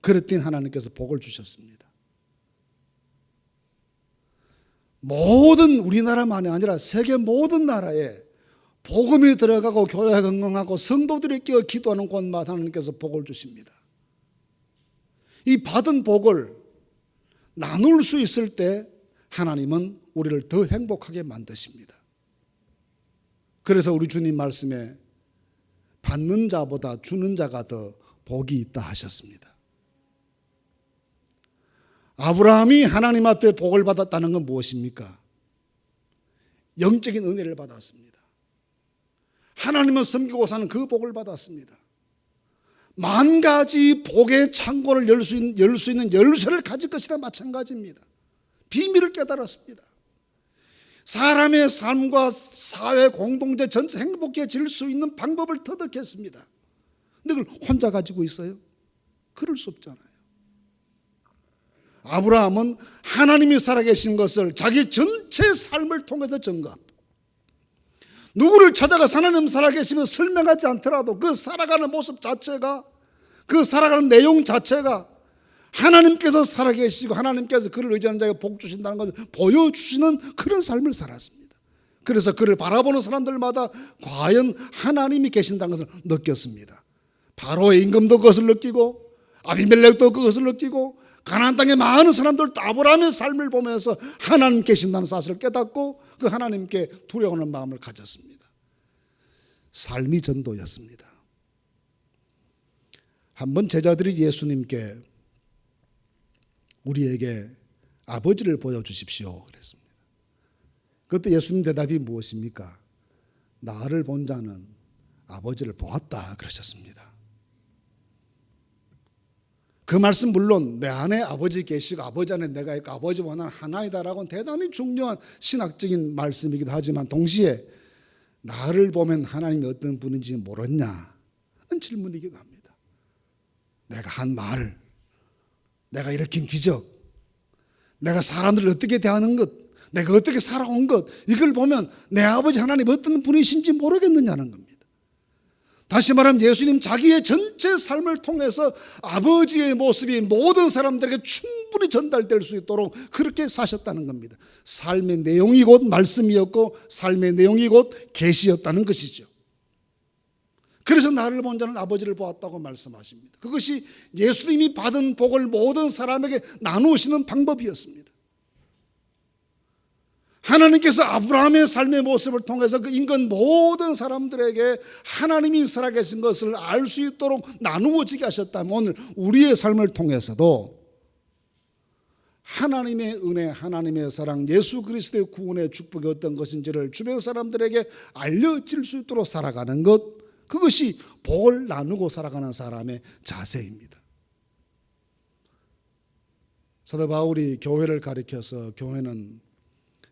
그랬더니 하나님께서 복을 주셨습니다. 모든 우리나라만이 아니라 세계 모든 나라에 복음이 들어가고 교회가 건강하고 성도들이 끼어 기도하는 곳마다 하나님께서 복을 주십니다. 이 받은 복을 나눌 수 있을 때 하나님은 우리를 더 행복하게 만드십니다. 그래서 우리 주님 말씀에 받는 자보다 주는 자가 더 복이 있다 하셨습니다. 아브라함이 하나님 앞에 복을 받았다는 건 무엇입니까? 영적인 은혜를 받았습니다. 하나님을 섬기고 사는 그 복을 받았습니다. 만 가지 복의 창고를 열 수 있는 열쇠를 가질 것이다 마찬가지입니다. 비밀을 깨달았습니다. 사람의 삶과 사회 공동체 전체 행복해질 수 있는 방법을 터득했습니다. 근데 그걸 혼자 가지고 있어요? 그럴 수 없잖아요. 아브라함은 하나님이 살아계신 것을 자기 전체 삶을 통해서 증거합니다. 누구를 찾아가서 하나님 살아계시면 설명하지 않더라도 그 살아가는 모습 자체가, 그 살아가는 내용 자체가 하나님께서 살아계시고 하나님께서 그를 의지하는 자에게 복 주신다는 것을 보여주시는 그런 삶을 살았습니다. 그래서 그를 바라보는 사람들마다 과연 하나님이 계신다는 것을 느꼈습니다. 바로의 임금도 그것을 느끼고 아비멜렉도 그것을 느끼고 가나안 땅의 많은 사람들도 아브라함의 삶을 보면서 하나님 계신다는 사실을 깨닫고 그 하나님께 두려워하는 마음을 가졌습니다. 삶이 전도였습니다. 한번 제자들이 예수님께 우리에게 아버지를 보여주십시오 그랬습니다. 그때 예수님 대답이 무엇입니까? 나를 본 자는 아버지를 보았다 그러셨습니다. 그 말씀 물론 내 안에 아버지 계시고 아버지 안에 내가 있고 아버지와 나는 하나이다라고는 대단히 중요한 신학적인 말씀이기도 하지만 동시에 나를 보면 하나님이 어떤 분인지 모르냐는 질문이기도 합니다. 내가 한 말, 내가 일으킨 기적, 내가 사람들을 어떻게 대하는 것, 내가 어떻게 살아온 것, 이걸 보면 내 아버지 하나님 어떤 분이신지 모르겠느냐는 겁니다. 다시 말하면 예수님 자기의 전체 삶을 통해서 아버지의 모습이 모든 사람들에게 충분히 전달될 수 있도록 그렇게 사셨다는 겁니다. 삶의 내용이 곧 말씀이었고 삶의 내용이 곧 계시였다는 것이죠. 그래서 나를 본 자는 아버지를 보았다고 말씀하십니다. 그것이 예수님이 받은 복을 모든 사람에게 나누시는 방법이었습니다. 하나님께서 아브라함의 삶의 모습을 통해서 그 인간 모든 사람들에게 하나님이 살아계신 것을 알 수 있도록 나누어지게 하셨다면 오늘 우리의 삶을 통해서도 하나님의 은혜, 하나님의 사랑, 예수 그리스도의 구원의 축복이 어떤 것인지를 주변 사람들에게 알려질 수 있도록 살아가는 것, 그것이 복을 나누고 살아가는 사람의 자세입니다. 사도 바울이 교회를 가리켜서 교회는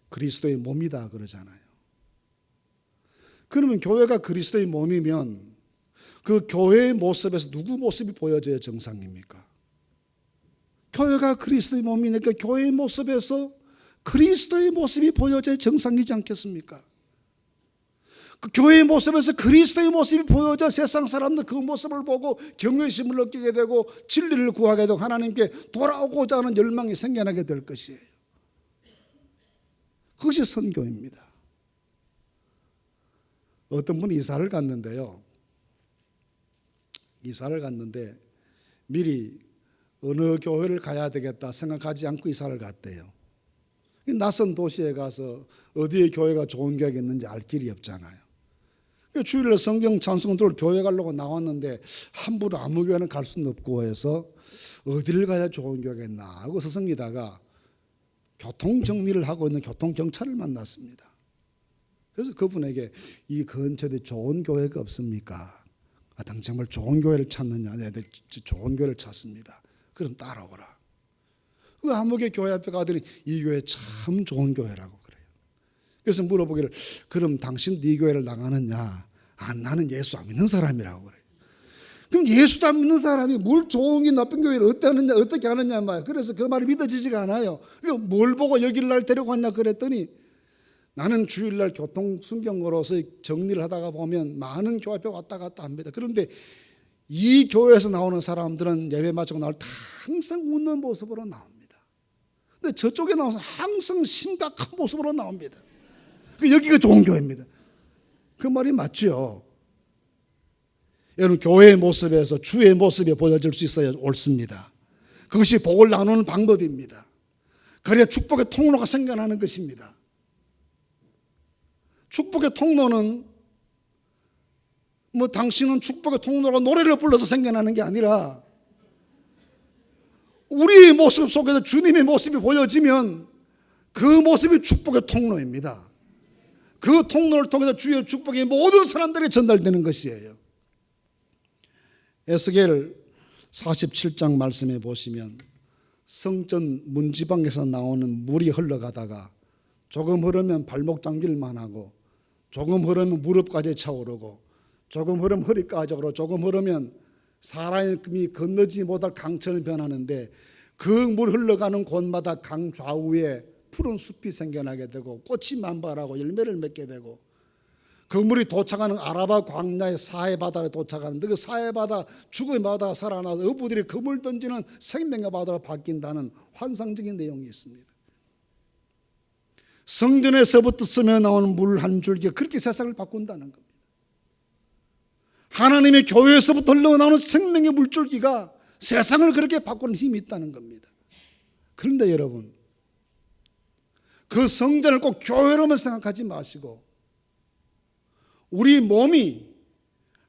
그리스도의 몸이다 그러잖아요. 그러면 교회가 그리스도의 몸이면 그 교회의 모습에서 누구 모습이 보여져야 정상입니까? 교회가 그리스도의 몸이니까 교회의 모습에서 그리스도의 모습이 보여져야 정상이지 않겠습니까? 그 교회의 모습에서 그리스도의 모습이 보여져 세상 사람들 그 모습을 보고 경외심을 느끼게 되고 진리를 구하게 되고 하나님께 돌아오고자 하는 열망이 생겨나게 될 것이에요. 그것이 선교입니다. 어떤 분이 이사를 갔는데요. 이사를 갔는데 미리 어느 교회를 가야 되겠다 생각하지 않고 이사를 갔대요. 낯선 도시에 가서 어디에 교회가 좋은 교회가 있는지 알 길이 없잖아요. 주일날 성경 찬송 들을 교회 가려고 나왔는데 함부로 아무 교회는 갈 수는 없고 해서 어디를 가야 좋은 교회가 있나 하고 서성이다가 교통 정리를 하고 있는 교통경찰을 만났습니다. 그래서 그분에게 이 근처에 좋은 교회가 없습니까? 당 정말 좋은 교회를 찾느냐? 네, 좋은 교회를 찾습니다. 그럼 따라오라. 그 한목의 교회 앞에 가더니 이 교회 참 좋은 교회라고 그래요. 그래서 물어보기를 그럼 당신 네 교회를 나가느냐? 나는 예수 안 믿는 사람이라고 그래요. 그럼 예수도 안 믿는 사람이 뭘 좋은 나쁜 교회를 어떻게 하느냐 말이야. 그래서 그 말이 믿어지지가 않아요. 뭘 보고 여기를 날 데리고 왔냐 그랬더니 나는 주일날 교통 순경으로서 정리를 하다가 보면 많은 교회 앞에 왔다 갔다 합니다. 그런데 이 교회에서 나오는 사람들은 예배 마치고 나올 때 항상 웃는 모습으로 나옵니다. 근데 저쪽에 나오는 사람은 항상 심각한 모습으로 나옵니다. 여기가 좋은 교회입니다. 그 말이 맞죠. 여러분 교회의 모습에서 주의 모습이 보여질 수 있어야 옳습니다. 그것이 복을 나누는 방법입니다. 그래야 축복의 통로가 생겨나는 것입니다. 축복의 통로는 당신은 축복의 통로로 노래를 불러서 생겨나는 게 아니라 우리의 모습 속에서 주님의 모습이 보여지면 그 모습이 축복의 통로입니다. 그 통로를 통해서 주의 축복이 모든 사람들에게 전달되는 것이에요. 에스겔 47장 말씀에 보시면 성전 문지방에서 나오는 물이 흘러가다가 조금 흐르면 발목 잠길만 하고 조금 흐르면 무릎까지 차오르고 조금 흐르면 허리까지 오르고 조금 흐르면 사람이 건너지 못할 강처럼 변하는데 그 물 흘러가는 곳마다 강 좌우에 푸른 숲이 생겨나게 되고 꽃이 만발하고 열매를 맺게 되고 그물이 도착하는 아라바 광야의 사해바다에 도착하는데 그 사해바다, 죽음의 바다가 살아나서 어부들이 그물 던지는 생명의 바다로 바뀐다는 환상적인 내용이 있습니다. 성전에서부터 스며 나오는 물 한 줄기가 그렇게 세상을 바꾼다는 겁니다. 하나님의 교회에서부터 흘러나오는 생명의 물줄기가 세상을 그렇게 바꾸는 힘이 있다는 겁니다. 그런데 여러분, 그 성전을 꼭 교회로만 생각하지 마시고 우리 몸이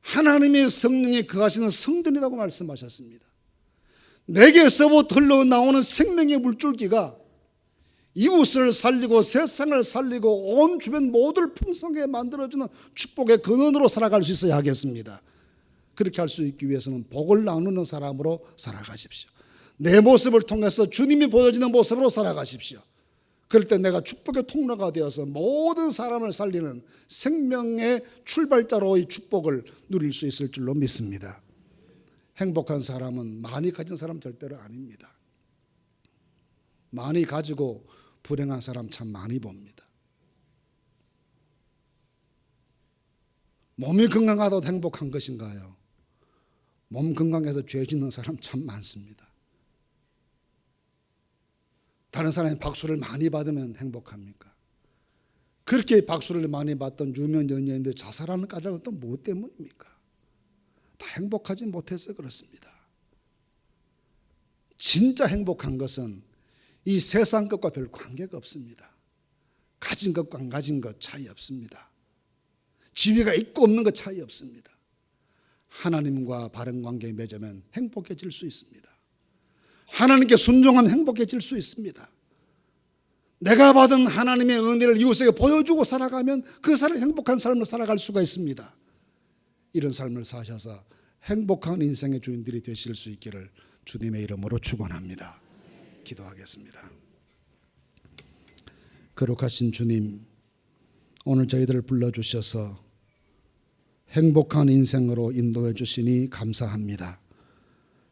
하나님의 성령이 거하시는 성전이라고 말씀하셨습니다. 내게서부터 흘러나오는 생명의 물줄기가 이웃을 살리고 세상을 살리고 온 주변 모두를 풍성하게 만들어주는 축복의 근원으로 살아갈 수 있어야 하겠습니다. 그렇게 할 수 있기 위해서는 복을 나누는 사람으로 살아가십시오. 내 모습을 통해서 주님이 보여지는 모습으로 살아가십시오. 그럴 때 내가 축복의 통로가 되어서 모든 사람을 살리는 생명의 출발자로 이 축복을 누릴 수 있을 줄로 믿습니다. 행복한 사람은 많이 가진 사람 절대로 아닙니다. 많이 가지고 불행한 사람 참 많이 봅니다. 몸이 건강하다고 행복한 것인가요? 몸 건강해서 죄 짓는 사람 참 많습니다. 다른 사람이 박수를 많이 받으면 행복합니까? 그렇게 박수를 많이 받던 유명 연예인들 자살하는 까닭은 또 무엇 때문입니까? 다 행복하지 못해서 그렇습니다. 진짜 행복한 것은 이 세상 것과 별 관계가 없습니다. 가진 것과 안 가진 것 차이 없습니다. 지위가 있고 없는 것 차이 없습니다. 하나님과 바른 관계에 맺으면 행복해질 수 있습니다. 하나님께 순종하면 행복해질 수 있습니다. 내가 받은 하나님의 은혜를 이웃에게 보여주고 살아가면 그 사람이 행복한 삶을 살아갈 수가 있습니다. 이런 삶을 사셔서 행복한 인생의 주인들이 되실 수 있기를 주님의 이름으로 축원합니다. 기도하겠습니다. 거룩하신 주님, 오늘 저희들을 불러주셔서 행복한 인생으로 인도해 주시니 감사합니다.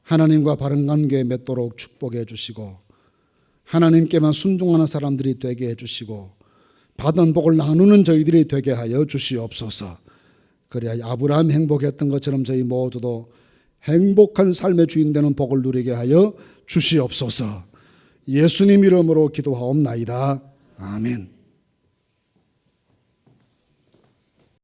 하나님과 바른 관계에 맺도록 축복해 주시고 하나님께만 순종하는 사람들이 되게 해주시고 받은 복을 나누는 저희들이 되게 하여 주시옵소서. 그래야 아브라함이 행복했던 것처럼 저희 모두도 행복한 삶의 주인 되는 복을 누리게 하여 주시옵소서. 예수님 이름으로 기도하옵나이다. 아멘.